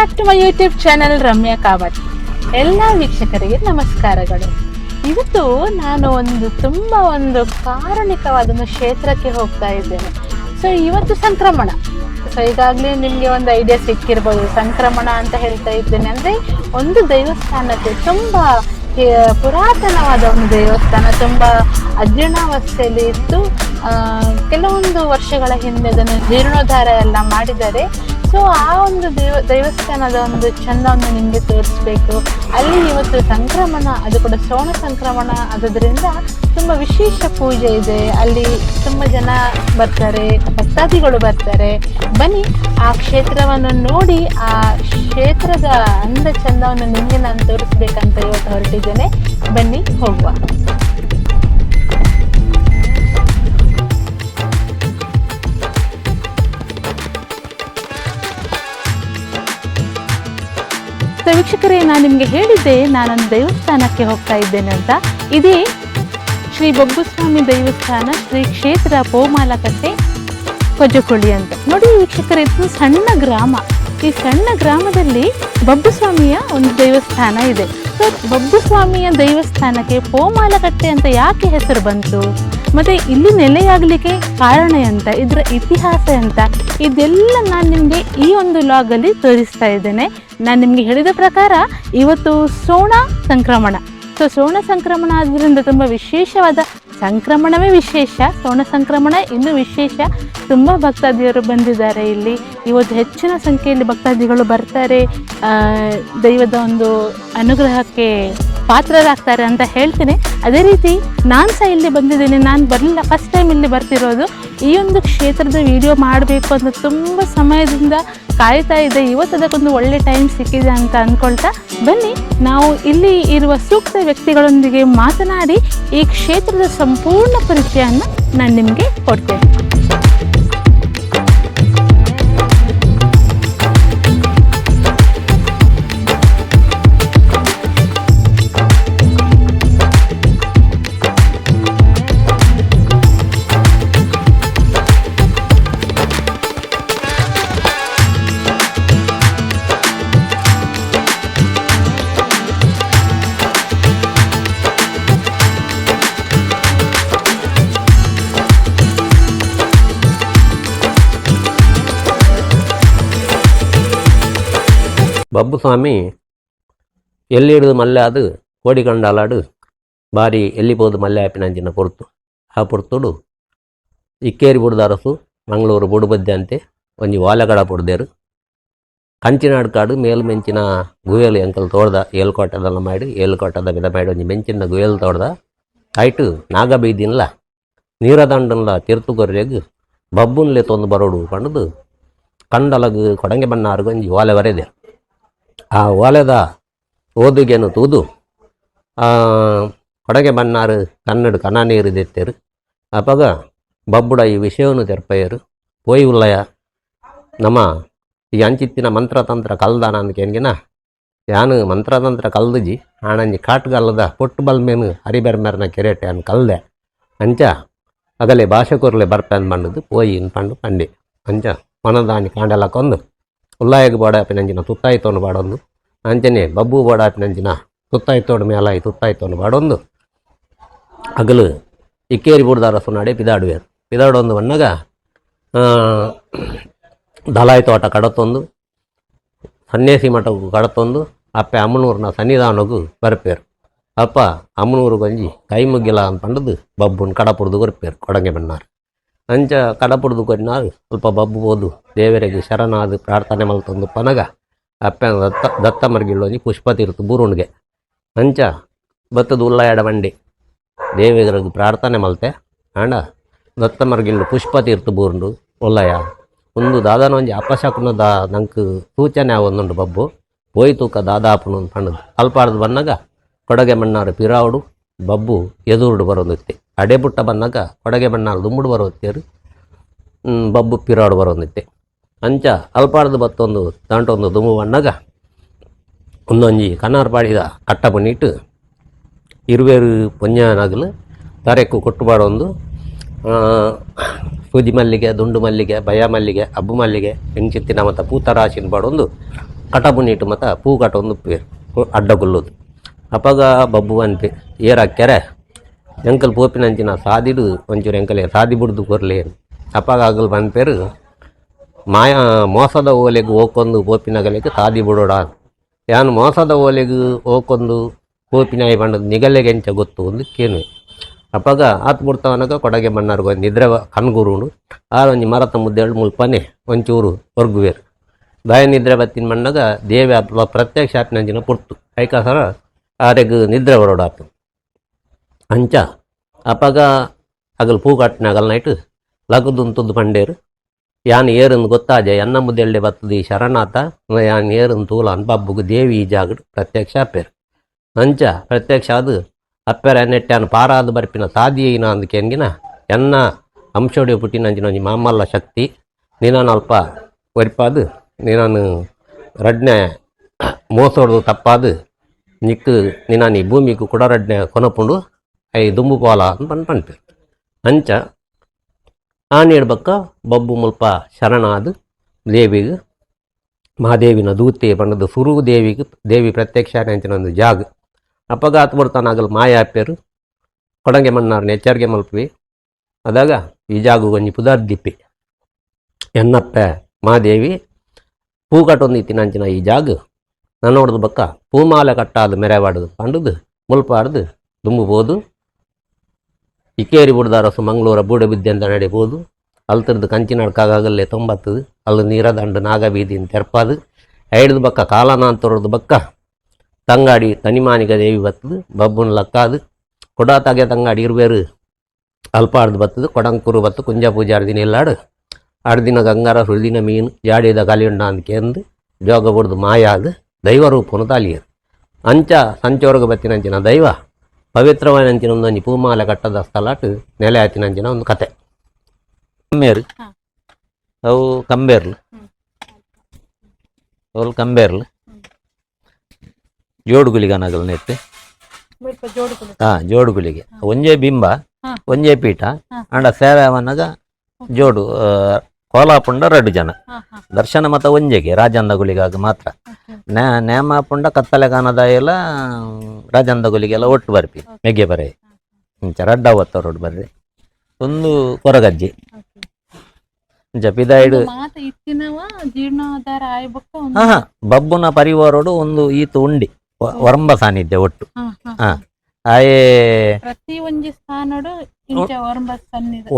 Back to my YouTube channel Ramya Kavat. ಎಲ್ಲ ವೀಕ್ಷಕರಿಗೆ ನಮಸ್ಕಾರಗಳು. ಇವತ್ತು ನಾನು ತುಂಬಾ ಕಾರುಣಿಕವಾದ ಕ್ಷೇತ್ರಕ್ಕೆ ಹೋಗ್ತಾ ಇದ್ದೇನೆ. ಸೊ ಇವತ್ತು ಸಂಕ್ರಮಣ. ಸೊ ಈಗಾಗಲೇ ನಿಮಗೆ ಒಂದು ಐಡಿಯಾ ಸಿಕ್ಕಿರ್ಬೋದು. ಸಂಕ್ರಮಣ ಅಂತ ಹೇಳ್ತಾ ಇದ್ದೇನೆ ಅಂದರೆ ಒಂದು ದೇವಸ್ಥಾನಕ್ಕೆ ತುಂಬಾ ಪುರಾತನವಾದ ಒಂದು ದೇವಸ್ಥಾನ, ತುಂಬಾ ಅಜೀರ್ಣಾವಸ್ಥೆಯಲ್ಲಿ ಇತ್ತು. ಕೆಲವೊಂದು ವರ್ಷಗಳ ಹಿಂದೆ ಅದನ್ನು ಜೀರ್ಣೋದ್ಧಾರ ಎಲ್ಲ ಮಾಡಿದ್ದಾರೆ. ಸೊ ಆ ಒಂದು ದೇವಸ್ಥಾನದ ಚಂದವನ್ನು ನಿಮಗೆ ತೋರಿಸ್ಬೇಕು. ಅಲ್ಲಿ ಇವತ್ತು ಸಂಕ್ರಮಣ, ಅದು ಕೂಡ ಶ್ರವಣ ಸಂಕ್ರಮಣ ಆಗೋದ್ರಿಂದ ತುಂಬ ವಿಶೇಷ ಪೂಜೆ ಇದೆ. ಅಲ್ಲಿ ತುಂಬ ಜನ ಬರ್ತಾರೆ, ಭಕ್ತಾದಿಗಳು ಬರ್ತಾರೆ. ಬನ್ನಿ ಆ ಕ್ಷೇತ್ರವನ್ನು ನೋಡಿ, ಆ ಕ್ಷೇತ್ರದ ಅಂದ ಚಂದವನ್ನು ನಿಮಗೆ ನಾನು ತೋರಿಸ್ಬೇಕಂತ ಇವತ್ತು ಹೊರಟಿದ್ದೇನೆ. ಬನ್ನಿ ಹೋಗುವ. ವೀಕ್ಷಕರೇ, ನಾನು ನಿಮಗೆ ಹೇಳಿದ್ದೆ ನಾನೊಂದು ದೇವಸ್ಥಾನಕ್ಕೆ ಹೋಗ್ತಾ ಇದ್ದೇನೆ ಅಂತ. ಇದೇ ಶ್ರೀ ಬೊಗ್ಗುಸ್ವಾಮಿ ದೇವಸ್ಥಾನ, ಶ್ರೀ ಕ್ಷೇತ್ರ ಪೋಮಾಲಕಟ್ಟೆ ಕೊಜಕುಳಿ ಅಂತ. ನೋಡಿ ವೀಕ್ಷಕರೇ, ಇದು ಸಣ್ಣ ಗ್ರಾಮ. ಈ ಸಣ್ಣ ಗ್ರಾಮದಲ್ಲಿ ಬೊಗ್ಗುಸ್ವಾಮಿಯ ಒಂದು ದೇವಸ್ಥಾನ ಇದೆ. ಸೊ ಬೊಗ್ಗುಸ್ವಾಮಿಯ ದೇವಸ್ಥಾನಕ್ಕೆ ಪೋಮಾಲಕಟ್ಟೆ ಅಂತ ಯಾಕೆ ಹೆಸರು ಬಂತು, ಮತ್ತು ಇಲ್ಲಿ ನೆಲೆಯಾಗಲಿಕ್ಕೆ ಕಾರಣ ಅಂತ, ಇದರ ಇತಿಹಾಸ ಅಂತ, ಇದೆಲ್ಲ ನಾನು ನಿಮಗೆ ಈ ಒಂದು ಲಾಗಲ್ಲಿ ತೋರಿಸ್ತಾ ಇದ್ದೇನೆ. ನಾನು ನಿಮಗೆ ಹೇಳಿದ ಪ್ರಕಾರ ಇವತ್ತು ಶ್ರವಣ ಸಂಕ್ರಮಣ. ಸೊ ಶ್ರವಣ ಸಂಕ್ರಮಣ ಆದ್ದರಿಂದ ತುಂಬ ವಿಶೇಷವಾದ, ಸಂಕ್ರಮಣವೇ ವಿಶೇಷ, ಶ್ರವಣ ಸಂಕ್ರಮಣ ಇನ್ನೂ ವಿಶೇಷ. ತುಂಬ ಭಕ್ತಾದಿಗಳು ಬಂದಿದ್ದಾರೆ ಇಲ್ಲಿ. ಇವತ್ತು ಹೆಚ್ಚಿನ ಸಂಖ್ಯೆಯಲ್ಲಿ ಭಕ್ತಾದಿಗಳು ಬರ್ತಾರೆ, ದೈವದ ಒಂದು ಅನುಗ್ರಹಕ್ಕೆ ಪಾತ್ರರಾಗ್ತಾರೆ ಅಂತ ಹೇಳ್ತೇನೆ. ಅದೇ ರೀತಿ ನಾನು ಸಹ ಇಲ್ಲಿ ಬಂದಿದ್ದೇನೆ. ನಾನು ಬರಲಿಲ್ಲ, ಫಸ್ಟ್ ಟೈಮ್ ಇಲ್ಲಿ ಬರ್ತಿರೋದು. ಈ ಒಂದು ಕ್ಷೇತ್ರದ ವಿಡಿಯೋ ಮಾಡಬೇಕು ಅಂತ ತುಂಬ ಸಮಯದಿಂದ ಕಾಯ್ತಾ ಇದೆ. ಇವತ್ತು ಅದಕ್ಕೊಂದು ಒಳ್ಳೆ ಟೈಮ್ ಸಿಕ್ಕಿದೆ ಅಂತ ಅಂದ್ಕೊಳ್ತಾ ಬನ್ನಿ ನಾವು ಇಲ್ಲಿ ಇರುವ ಸೂಕ್ತ ವ್ಯಕ್ತಿಗಳೊಂದಿಗೆ ಮಾತನಾಡಿ ಈ ಕ್ಷೇತ್ರದ ಸಂಪೂರ್ಣ ಪರಿಚಯವನ್ನು ನಾನು ನಿಮಗೆ ಕೊಡ್ತೇನೆ. ಬಬ್ಬುಸ್ವಾಮಿ ಎಲ್ಲಿಡಿದು ಮಲ್ಲೆ ಅದು ಕೋಡಿ ಕಂಡಾಲಾಡು ಬಾರಿ ಎಲ್ಲಿಬೋದು ಮಲ್ಲೆ ಆಪಿನಂಚಿನ ಪೊರ್ತು. ಆ ಪೊರ್ತುಡು ಇಕ್ಕೇರಿ ಬುಡ್ದರಸು ಮಂಗಳೂರು ಬುಡುಬದ್ದೆ ಅಂತೆ ಒಂಜಿ ವಾಲೆಗಡ ಪುಡ್ದೇರು ಕಂಚಿನಾಡು ಕಾಡು ಮೇಲು ಮೆಂಚಿನ ಗುಯಲು ಎಂಕಲ್ ತೋಡ್ದ ಏಳ್ಕೋಟದೆಲ್ಲ ಮಾಡಿ ಏಳ್ಕೋಟದ ಬಿದ ಮಾಡಿ ಒಂಜಿ ಮೆಂಚಿನ ಗುಯಲು ತೋಡ್ದ ಆಯ್ತು ನಾಗ ಬೈದಿನ್ಲ ನೀರದಂಡನ್ಲ ತಿರ್ತುಗೊರ್ರೆಗ್ ಬಬ್ಬುನ್ಲೆ ತೊಂದು ಬರೋಡು ಪಂಡದು ಕಂಡಲಗ್ ಕೊಡಂಗೆ ಬಣ್ಣಾರ್ಗ ಒಂಜಿ ಓಲೆ ಬರೆದೆ. ಆ ಓಲೆದ ಓದುಗೆನು ತೂದು ಕೊಡಗೆ ಬಣ್ಣಾರು ಕನ್ನಡ ಕನ ನೀರು ದೆತ್ತೇರು. ಅಪಗ ಬಬ್ಬುಡ ಈ ವಿಷಯವನ್ನು ತೆರ್ಪಯ್ಯರು ಪೋಯಿ ಉಲ್ಲಯ ನಮ್ಮ ಈ ಅಂಚಿತ್ತಿನ ಮಂತ್ರತಂತ್ರ ಕಲ್ದಾನ ಅಂದ್ಕೇನ್ಗಿನ ಯಾನು ಮಂತ್ರತಂತ್ರ ಕಲ್ದಜಿ ಆಣಂಜಿ ಕಾಟ್ಗಲ್ಲದ ಪೊಟ್ಟು ಬಲ್ಮೇನು ಹರಿಬೆರ್ಮೆರ್ನ ಕೆರೆಟೆ ಅನ್ ಕಲ್ದೆ ಅಂಚ ಅಗಲೆ ಭಾಷೆ ಕೊರ್ಲೆ ಬರ್ಪೆನ್ ಬಂಡದು ಪೋಯಿ ಇನ್ ಪಂಡು ಪಂಡೆ ಅಂಚ ಮನದಾನಿ ಕಾಂಡೆಲ್ಲ ಕೊಂದು ಉಲ್ಲಾಯಗ ಬೋಡಾಪಿನಂಚಿನ ತುತ್ತಾಯ್ತೋನು ಬಾಡೊಂದು ಅಂಚನೆ ಬಬ್ಬು ಬೋಡಾಪಿನಂಚಿನ ತುತ್ತಾಯ್ತೋಡು ಮೇಲಾಯಿ ತುತ್ತಾಯ್ತೋನು ಬಾಡೊಂದು ಅಗಲು ಇಕ್ಕೇರಿ ಬುಡ್ದಾರಸು ನಾಡೆ ಪಿದಾಡುವೇರು ಪಿದಾಡೊಂದು ಬಣ್ಣಗ ದಲಾಯಿ ತೋಟ ಕಡತೊಂದು ಸನ್ಯಾಸಿ ಮಠಕ್ಕೂ ಕಡತೊಂದು ಅಪ್ಪೆ ಅಮ್ಮನೂರಿನ ಸನ್ನಿಧಾನಗೂ ಬರ್ಪೇರು. ಅಪ್ಪ ಅಮ್ಮನೂರು ಗೊಂಜಿ ಕೈ ಮುಗ್ಗಿಲ್ಲ ಅಂತ ಪಂಡದು ಬಬ್ಬುನ್ ಕಡಪುಡ್ದು ಕೊರ್ಪೇರು ಕೊಡಂಗೆ ಬಣ್ಣಾರು ಅಂಚ ಕಡಪುಡ್ದು ಕೊರಿನಾರು ಸ್ವಲ್ಪ ಬಬ್ಬು ಹೋದು ದೇವರಿಗೆ ಶರಣಾದು ಪ್ರಾರ್ಥನೆ ಮಲ್ತೊಂದು ಪನಗ ಅಪ್ಪೆ ದತ್ತ ಮರ್ಗಿಳ್ಳೊಂಜಿ ಪುಷ್ಪ ತೀರ್ತು ಬೂರುಣ್ಗೆ ಅಂಚ ಬತ್ತದು ಉಲ್ಲಾಯಡ ಬಂಡಿ ದೇವರಿಗೆ ಪ್ರಾರ್ಥನೆ ಮಲ್ತೆ ಆಂಡ ದತ್ತ ಮರ್ಗಿಳ್ಳು ಪುಷ್ಪ ತೀರ್ತು ಬೂರುಂಡು ಉಲ್ಲಯ ಒಂದು ದಾದಾನ ಒಂಜಿ ಅಪಶಕುನದ ನಂಗೆ ಸೂಚನೆ ಆವೊಂದುಂಡು ಬಬ್ಬು ಪೋಯ್ ತೂಕ ದಾದಾಪುನು ಪಂಡದು ಅಲ್ಪಾಡ್ದು ಬನ್ನಗ ಕೊಡಗೆ ಮಣ್ಣಾರು ಪಿರಾವುಡು ಬಬ್ಬು ಎದುರುಡು ಬರೋದಿತ್ತೆ. ಅಡೆ ಬುಟ್ಟ ಬನ್ನಾಗ ಕೊಡಗೆ ಬಣ್ಣಾರು ದುಂಬುಡು ಬರೋತ್ತೇರು ಬಬ್ಬು ಪಿರಾಡು ಬರೋದಿತ್ತೆ. ಅಂಚ ಅಲ್ಪಾಡ್ದು ಬತ್ತೊಂದು ದಾಂಟೊಂದು ದುಂಬು ಬಣ್ಣಾಗ ಒಂದೊಂಜಿ ಕನ್ನಾರು ಪಾಡಿದ ಕಟ್ಟಪು ನೀಟು ಇರುವೇರು ಪೊಂಜ ನಗಲು ತರೆಕ್ಕು ಕೊಟ್ಟುಬಾಡೊಂದು ಸೂಜಿ ಮಲ್ಲಿಗೆ ದುಂಡು ಮಲ್ಲಿಗೆ ಭಯ ಮಲ್ಲಿಗೆ ಅಬ್ಬು ಮಲ್ಲಿಗೆ ಹೆಂಚಿತ್ತಿನ ಮತ್ತು ಪೂತರಾಶಿನ ಬಾಡೊಂದು ಕಟಬು ನೀಟು ಮತ್ತು ಪೂ ಕಟ ಒಂದು ಪೇರು ಅಡ್ಡಗುಲ್ಲೋದು ಅಪ್ಪಾಗ ಬಬ್ಬು ಅನ್ಪೆ ಏರಾಕ್ಯಾರೆ ಎಂಕಲ್ ಪೋಪಿನಂಚಿನ ಸಾದಿಡು ಒಂಚೂರು ಎಂಕಲೆ ಸಾದಿ ಬಿಡ್ದು ಕೊರ್ಲಿ ಅಪ್ಪಾಗ ಆಗಲ್ ಬಂದ್ಪೇರು ಮೋಸದ ಓಲೆಗೆ ಹೋಗೊಂದು ಪೋಪಿನಗಲೆಗೆ ಸಾದಿ ಬಿಡೋಡ ಯಾನು ಮೋಸದ ಓಲೆಗೆ ಹೋಗೊಂದು ಪೋಪಿನಾಯಿ ಬಂಡದು ನಿಗಲೆಗೆ ಎಂಚ ಗೊತ್ತು ಒಂದು ಕೇನು ಅಪ್ಪಾಗ ಆತು ಬಿಡ್ತಾವನಾಗ ಕೊಡಗೆ ಮಣ್ಣಾರ್ಗ ಒಂದು ನಿದ್ರೆ ಕಣ್ಗುರುಡು ಒಂಜಿ ಮರತ ಮುದ್ದೆಳು ಮುಲ್ಪನೆ ಒಂಚೂರು ಹೊರ್ಗುವೇರು ದಾಯ ನಿದ್ರೆ ಬತ್ತಿನ ಮಣ್ಣಾಗ ದೇವಿ ಪ್ರತ್ಯಕ್ಷ ಆಪಿನಂಚಿನ ಪುರ್ತು ಕೈಕಾಸರ ಆರೆಗ್ ನಿದ್ರೆ ಹೊರಡಾತು ಅಂಚ ಅಪ್ಪಾಗ ಅಗಲ್ ಪೂ ಕಟ್ಟಿನಾಗಲ್ ನೈಟ್ ಲಗದುಂತದ್ದು ಪಂಡೇರು ಯಾನ್ ಏರನ್ನು ಗೊತ್ತಾಜೆ ಎನ್ನ ಮುದ್ದೆಳ್ಳೆ ಬತ್ತದು ಈ ಶರಣಾತ ಯಾನ್ ಏರನ್ನು ತೂಲ ಅನ್ಬಬ್ಬುಗು ದೇವಿ ಈ ಜಾಗಡು ಪ್ರತ್ಯಕ್ಷ ಅಪ್ಪೇರು ಅಂಚ ಪ್ರತ್ಯಕ್ಷ ಅದು ಅಪ್ಪೆರ ನೆಟ್ಟಾನು ಪಾರಾದು ಬರ್ಪಿನ ಸಾದಿಯೇನ ಅಂದ್ಕೆನ್ಗಿನ ಎನ್ನ ಅಂಶೋಡಿ ಪುಟ್ಟಿನಂಚಿನ ಒಂಜಿ ಮಾಮಲ್ಲ ಶಕ್ತಿ ನೀನಾನು ಅಲ್ಪ ಒರಿಪಾದು ನೀನಾನು ರಡ್ನೆ ಮೋಸೋಡ್ದು ತಪ್ಪಾದು ನಿಕ್ಕು ನೀನಾನು ಈ ಭೂಮಿಗೂ ಕೂಡ ರಡ್ನೆ ಕೊನಪುಂಡು ಐ ದುಂಬು ಪೋಲ ಅಂತ ಪನ್ಪೇರು ಅಂಚ ಆನೇಡ್ಬಕ್ಕ ಬಬ್ಬು ಮುಲ್ಪ ಶರಣಾದು ದೇವಿಗೆ ಮಹಾದೇವಿನ ದೂತೆ ಬಂದದ್ದು ಸುರು ದೇವಿ ಪ್ರತ್ಯಕ್ಷ ಅಂಚಿನ ಒಂದು ಜಾಗ ಅಪ್ಪಗ ಆತು ಬರ್ತಾನಾಗಲ್ ಮಾಯ ಅಪ್ಪೇರು ಕೊಡಂಗೆ ಮಣ್ಣಾರ್ನ ಎಚ್ಚರಿಕೆ ಮಲ್ಪಿ ಅದಾಗ ಈ ಜಾಗ ಒಂಜಿ ಪುದಾರ್ದಿಪ್ಪಿ ಎನ್ನಪ್ಪೆ ಮಹಾದೇವಿ ಪೂ ಕಟ್ಟೊಂದು ಇತ್ತಿನಂಚಿನ ಈ ಜಾಗ ನಾನು ನೋಡ್ದು ಬಕ್ಕ ಪೂಮಾಲೆ ಕಟ್ಟಾದು ಮೆರೆವಾಡುದು ಪಂಡುದು ಮುಲ್ಪಾಡ್ದು ದುಂಬುಬೋದು ಇಕ್ಕೇರಿ ಬುಡ್ದಾರಸು ಮಂಗಳೂರ ಬೂಡೆ ಬಿದ್ದೆ ಅಂತ ನಡಿಬೋದು ಅಲ್ತರದ್ದು ಕಂಚಿನಡ್ಕಾಗಲ್ಲೇ ತೊಂಬತ್ತದು ಅಲ್ಲಿ ನೀರದಂಡು ನಾಗಬೀದಿನ ತೆರ್ಪಾದು ಐಡ್ದು ಬಕ್ಕ ಕಾಲನಾಂತರದ್ದು ಬಕ್ಕ ತಂಗಾಡಿ ತನಿಮಾನಿಗ ದೇವಿ ಬತ್ತದು ಬಬ್ಬುನ ಲಕ್ಕಾದು ಕೊಡಾ ತಗೆ ತಂಗಾಡಿ ಇರುವೇರು ಅಲ್ಪಾಡ್ದು ಬತ್ತದು ಕೊಡಂಕೂರು ಬತ್ತು ಕುಂಜ ಪೂಜೆ ಅರ್ದಿನ ಎಲ್ಲಾಡು ಅರ್ದಿನ ಗಂಗಾರ ಸುಳ್ದಿನ ಮೀನು ಜಾಡಿದ ಕಲಿಯುಂಡ ಅಂದ್ಕೆಂದು ಜೋಗ ಬುಡ್ದು ಮಾಯಾದು ದೈವ ರೂಪನು ತಾಲಿಯರು ಅಂಚ ಸಂಚೋರ್ಗ ಬತ್ತಿನಂಚಿನ ದೈವ ಪವಿತ್ರವಾದಂಚಿನ ಒಂದೊಂದು ಪೂಮಾಲೆ ಕಟ್ಟದ ಸ್ಥಳಟ್ ನೆಲೆ ಆತಿನಂಚಿನ ಒಂದು ಕತೆ ಕಂಬೇರು ಅವು ಕಂಬೇರ್ಲು ಅವಳು ಕಂಬೇರ್ಲು ಜೋಡುಗುಲಿಗನಗಲ್ ನೆತ್ತೆ ಜೋಡುಗುಲಿಗೆ ಒಂಜೇ ಬಿಂಬ ಒಂಜೇ ಪೀಠ ಅಂಡ ಸೇವೆ ಅವನಾಗ ಜೋಡು ಕೋಲಾಪುಂಡ 2 ಜನ ದರ್ಶನ ಮತ ಒಂಜೆಗೆ ರಾಜಂದ ಗುಲಿಗಾಗ ಮಾತ್ರ ನೇಮ ಪುಂಡ ಕತ್ತಲೆಗಾನದ ಎಲ್ಲ ರಾಜಂದ ಗುಲಿಗೆಲ್ಲ ಒಟ್ಟು ಬರ್ಪಿ ಮೆಗ್ಗೆ ಬರೆ ಇಂಚ ರಡ್ಡ ಅವತ್ತವ್ರೊಟ್ಟು ಬರ್ರಿ ಒಂದು ಕೊರಗಜ್ಜಿ ಜಪಿದಾಯ್ಡು ಬಬ್ಬುನ ಪರಿವಾರೋಡು ಒಂದು ಈತು ಉಂಡಿ ವರ್ಮ ಸಾನ್ನಿಧ್ಯ ಒಟ್ಟು ಆಯೇ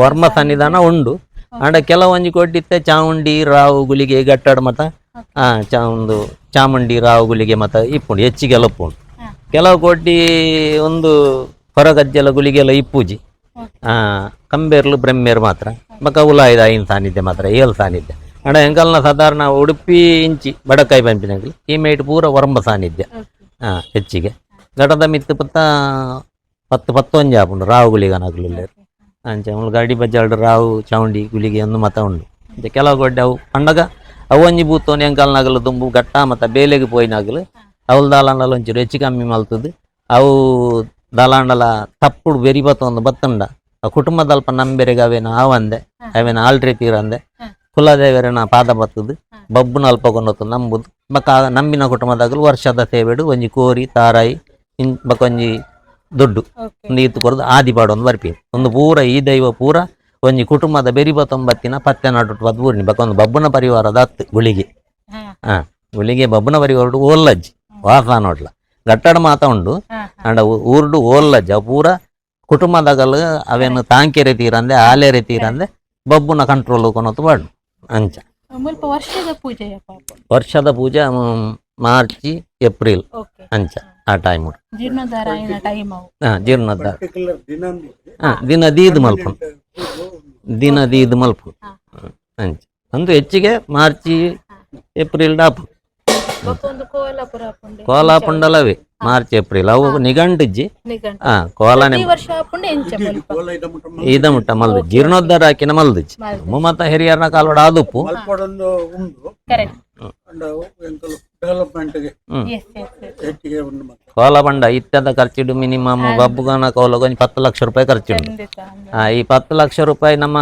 ವರ್ಮ ಸನ್ನಿಧಾನ ಉಂಡು ಅಂಡ ಕೆಲವೊಂಜಿ ಕೊಟ್ಟಿತ್ತೆ ಚಾಮುಂಡಿ ರಾವು ಗುಲಿಗೆ ಗಟ್ಟಾಡು ಮತ ಒಂದು ಚಾಮುಂಡಿ ರಾವು ಗುಲಿಗೆ ಮತ ಇಪ್ಪುಂಡು ಹೆಚ್ಚಿಗೆಲ್ಲ ಉಪ್ಪುಂಡು ಕೆಲವು ಕೋಟಿ ಒಂದು ಹೊರಗಜ್ಜೆಲ್ಲ ಗುಲಿಗೆಲ್ಲ ಇಪ್ಪುಜಿ ಕಂಬೇರ್ಲು ಬ್ರಹ್ಮೇರು ಮಾತ್ರ ಬಕ್ಕ ಉಲಾಯ್ದ ಐನ್ ಸಾನ್ನಿಧ್ಯ ಮಾತ್ರ 7 ಸಾನ್ನಿಧ್ಯ ಅಂಡ ಎಂಕಲ್ನ ಸಾಧಾರಣ ಉಡುಪಿ ಇಂಚಿ ಬಡಕಾಯಿ ಪಂಪಿನಾಗಲಿ ಈ ಮೇಟ್ ಪೂರ ವರ್ಮ ಸಾನ್ನಿಧ್ಯ ಹೆಚ್ಚಿಗೆ ಘಟದ ಮಿತ್ತು ಪತ್ತ 10-11 ಆಪುಂಡು ರಾವು ಗುಲಿಗನಾಗಲಿಲ್ಲ ಅಂಚೆ ಗಾಡಿ ಬಜ್ಜಾಡು ರಾವು ಚಾವುಂಡಿ ಗುಲಿಗೆ ಒಂದು ಮತ ಉಂಡು ಅಂಚೆ ಕೆಲವು ಗೊಡ್ಡೆ ಅವು ಪಂಡಗ ಅವೊಂಜಿ ಬೂತೋನಿ ಎಂಕಲ್ನಾಗಲು ದುಂಬು ಗಟ್ಟ ಮತ್ತು ಬೇಲೆಗೆ ಪೋಯಿನಾಗಲು ಅವಳು ದಾಲಾಂಡಲ ಒಂಚೂರು ಹೆಚ್ಚು ಕಮ್ಮಿ ಮಲ್ತದು ಅವು ದಾಲಾಂಡಲ ತಪ್ಪುಡು ಬೆರಿ ಬತ್ತೊಂದು ಬತ್ತಂಡ ಆ ಕುಟುಂಬದಲ್ಪ ನಂಬೆರೆಗೆ ಅವೇನು ಆವಂದೆ ಅವೇನು ಆಲ್ಟ್ರಿ ತೀರಂದೆ ಕುಲದೇವರನ ಪಾದ ಬತ್ತದು ಬಬ್ಬುನ ಅಲ್ಪ ಕೊಂಡೊತ್ತು ನಂಬುದು ಬಕ್ಕ ನಂಬಿನ ಕುಟುಂಬದಾಗಲು ವರ್ಷದ ಸೇವೆಡು ಒಂಜಿ ಕೋರಿ ತಾರಾಯಿ ಬಕ್ಕೊಂಜಿ ದುಡ್ಡು ಒಂದು ಈತು ಕೊರದು ಆದಿ ಪಾಡೊಂದು ಬರ್ಪಿ ಒಂದು ಪೂರ ಈ ದೈವ ಪೂರ ಒಂಜಿ ಕುಟುಂಬದ ಬೆರಿ ಬತ್ತೊಂಬತ್ತಿನ ಪತ್ತೆ ನಾಟು ಬದ್ಬೂರ್ನಿ ಬಕ್ಕೊಂದು ಬಬ್ಬುನ ಪರಿವಾರದ ಹತ್ತು ಗುಳಿಗೆ ಗುಳಿಗೆ ಬಬ್ಬುನ ಪರಿವಾರ ಓಲ್ಲಜ್ಜಿ ವಾಸ ನೋಡ್ಲ ಗಟ್ಟಡ ಮಾತ ಉಂಡು ಅಂಡ ಊರ್ಡು ಓಲ್ಲಜ್ಜ ಪೂರ ಕುಟುಂಬದಾಗಲು ಅವೇನು ತಾಂಕೆರೆ ತೀರಂದೆ ಆಲೆರೆ ತೀರಂದೆ ಬಬ್ಬುನ ಕಂಟ್ರೋಲ್ ಕೊನೊತ್ತು ಬಾಡು ಅಂಚ ವರ್ಷದ ಪೂಜೆ ಮಾರ್ಚಿ ಏಪ್ರಿಲ್ ಅಂಚ ಆ ಟೈಮ್ ಜೀರ್ಣೋದ್ಧಾರ ದಿನ ದೀದ್ ಮಲ್ಪು ದಿನ ದೀದ್ ಮಲ್ಪು ಅಂಚ ಅಂದು ಹೆಚ್ಚಿಗೆ ಮಾರ್ಚಿ ಏಪ್ರಿಲ್ ಡಾಪು ಕೋಲಾಪುಂಡಲವೇ ಮಾರ್ಚ್ ಏಪ್ರಿಲ್ ಅವು ನಿಘಂಟಿಜ್ಜಿ ಕೋಲಾನೆ ಇದ ಮುಟ್ಟ ಮಲ್ದು ಜೀರ್ಣೋದ್ಧಾರ ಹಾಕಿನ ಮಲ್ದಿಜ್ಜಿ ಮತ್ತ ಹಿರಿಯರ್ನ ಕಾಲ್ವಾಡ ಆದುಪ್ಪು ಡೆವಲಪ್ಮೆಂಟ್ಗೆ ಎಸ್ ಎಸ್ ಎಸ್ ಹೆಚ್ಚಿಗೆ ಉಂಟು ಮತ್ತೆ ಕೋಲ ಬಂಡ ಇತ್ಯದ ಖರ್ಚಿಡು ಮಿನಿಮಮ್ ಬಬ್ಬುಗನ ಕೋಲ ಒಂಜಿ 10 ಲಕ್ಷ ರೂಪಾಯಿ ಖರ್ಚುಂಡು. ಖಂಡಿತ ಈ 10 ಲಕ್ಷ ರೂಪಾಯಿ ನಮ್ಮ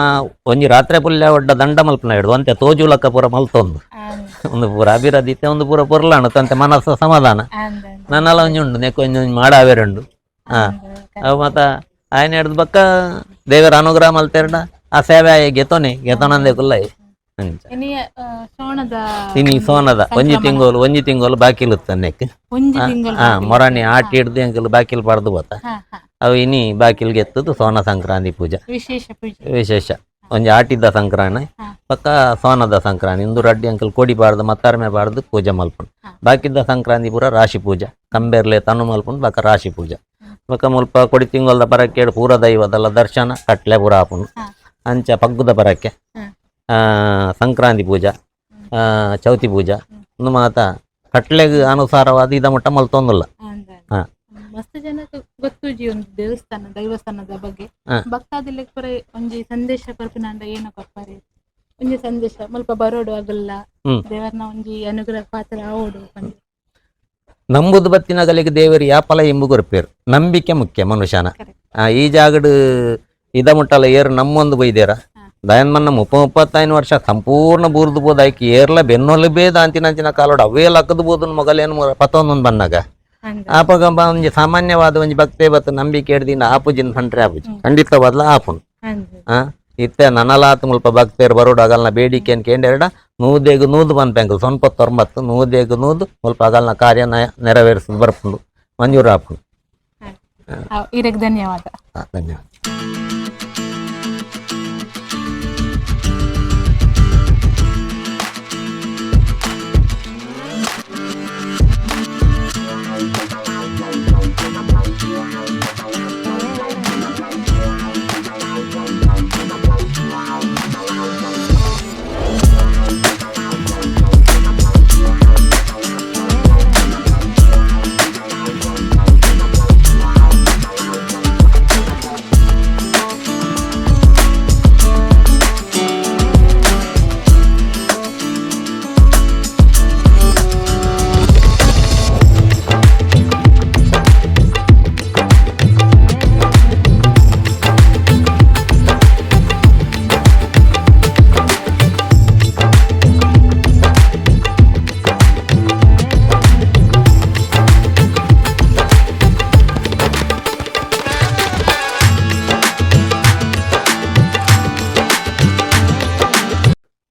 ಒಂಜಿ ರಾತ್ರಿ ಪುಲ್ಯ ಒಡ್ಡ ದಂಡ ಮಲ್ಪನ ಹಿಡ್ದು ಅಂತೆ ತೋಜುಲಕ್ಕ ಪೂರ ಮಲ್ತೊಂದು ಒಂದು ಪೂರ ಅಭಿವೃದ್ಧಿ ಇತ್ತೆ ಒಂದು ಪೂರ ಪುರ್ಲಾಣ ತಂತೆ ಮನಸ್ಸು ಸಮಾಧಾನ ನನ್ನೆಲ್ಲ ಒಂಜಿ ಉಂಡು ನೆಕ್ಕ ಒಂಜಿ ಮಾಡಾವೇರುಂಡು. ಅವು ಮತ್ತ ಆಯ್ನ ಹಿಡ್ದು ಬಕ್ಕ ದೇವರ ಅನುಗ್ರಹ ಮಲ್ತೆರ್ಡ ಆ ಸೇವೆ ಗೆತೋನೆ ಗೆತೋನಂದೆ ಕುಲ್ಲೈ ಸೋಣದ ಇನಿ ಸೋನದ ಒಂಜಿ ತಿಂಗಳು ಬಾಕಿಲು ತನ್ನೆಕ್ ಒಂಜಿ ತಿಂಗಳು ಮೊರಾಣಿ ಆಟಿ ಹಿಡ್ದು ಅಂಕಲ್ ಬಾಕಿಲ್ ಪಡ್ದು ಬತ್ತ ಅವು ಇನಿ ಬಾಕಿಲ್ ಗೆತ್ತದು ಸೋನ ಸಂಕ್ರಾಂತಿ ಪೂಜೆ ವಿಶೇಷ ಪೂಜೆ ವಿಶೇಷ ಒಂಜಿ ಆಟಿದ ಸಂಕ್ರಾಂತಿ ಪಕ್ಕ ಸೋನದ ಸಂಕ್ರಾಂತಿ ಇಂದು ರಡ್ಡಿ ಅಂಕಲ್ ಕೋಡಿ ಬಾರ್ದು ಮತ್ತಾರ್ಮೆ ಬಾರ್ದು ಪೂಜೆ ಮಲ್ಪುಂಡು. ಬಾಕಿದ ಸಂಕ್ರಾಂತಿ ಪೂರ ರಾಶಿ ಪೂಜೆ ಕಂಬೇರ್ಲೆ ತನು ಮಲ್ಪುಂಡು ಬಕ್ಕ ರಾಶಿ ಪೂಜೆ ಬಕ್ಕ ಮುಲ್ಪ ಕೊಡಿ ತಿಂಗಳದ ಬರಕ್ಕೆ ಪೂರ ದೈವದಲ್ಲ ದರ್ಶನ ಕಟ್ಲೆ ಪೂರ ಆಪುಂಡು ಅಂಚ ಪಗ್ಗುದ ಬರಕ್ಕೆ ಸಂಕ್ರಾಂತಿ ಪೂಜಾ ಚೌತಿ ಪೂಜಾ ಒಂದು ಮಾತ ಕಟ್ಲೆಗ್ ಅನುಸಾರವಾದ ಇದ ಮಟ್ಟ ಮಲ್ತೊಂದಿಲ್ಲ. ಮಸ್ತ್ ಜನಕ್ಕೆ ಗೊತ್ತುಜಿ ಒಂದು ದೈವಸ್ಥಾನದ ಬಗ್ಗೆ ಭಕ್ತಾದಿಲ್ಲ ಪೂರ ಒಂಜಿ ಸಂದೇಶ ಕೊರ್ಪಿನಂಡ ಏನೋ ಕೊರ್ಪಾರಿ ಒಂಜಿ ಸಂದೇಶ ಮುಲ್ಪ ಬರೋಡು ಆಗಲ್ಲ ದೇವರ್ನ ಒಂಜಿ ಅನುಗ್ರಹ ಪಾತ್ರ ಆವೋಡು ನಂಬುದು ಬತ್ತಿನಗಲಿಗೆ ದೇವರು ಯಾಪಲ ಎಂಬು ಗೊರ್ಪೇರು ನಂಬಿಕೆ ಮುಖ್ಯ ಮನುಷ್ಯನ. ಈ ಜಾಗಡ್ ಇದ ಮುಟ್ಟಲ್ಲ ಏರು ನಮ್ಮೊಂದು ಬೈದೇರ ದಯನ್ಮನ್ನ 30-35 ವರ್ಷ ಸಂಪೂರ್ಣ ಬೂರ್ದು ಬೋದು ಆಯ್ಕೆ ಏರ್ಲ ಬೆನ್ನೊಲ್ಲಿ ಬೇದ ಅಂಚಿನ ಕಾಲೋಡು ಅವೇ ಲಕ್ಕದ ಬೋದು ಮೊಗಲೇನು ಪತ್ತೊಂದೊಂದು ಬಂದಾಗ ಆಪಗಂಬ ಒಂಜಿ ಸಾಮಾನ್ಯವಾದ ಒಂಜಿ ಭಕ್ತಿ ಬತ್ತು ನಂಬಿಕೆ ಹಿಡ್ದಿಂದ ಆಪುಜಿನ ಸಂಟ್ರೆ ಆಪುಜಿ ಖಂಡಿತವಾದ್ಲ ಆಪುನ್ ಇತ್ತೆ ನನಲಾತ್ ಮುಲ್ಪ ಭಕ್ತೇರು ಬರೋಡು ಅಗಲ್ನ ಬೇಡಿಕೆ ಅನ್ ಕೇಂಡೆರಡ ನೂದೇಗು ನೂದು ಬಂದ್ಪೆಂಕಲ್ 99 ನೂದೇಗು ನೂದು ಮುಲ್ಪ ಅಗಲ್ನ ಕಾರ್ಯ ನೆರವೇರಿಸ್ ಬರ್ಪುಂಡು ಮಂಜೂರು ಆಪುಂಡು. ಧನ್ಯವಾದ. ಧನ್ಯವಾದ.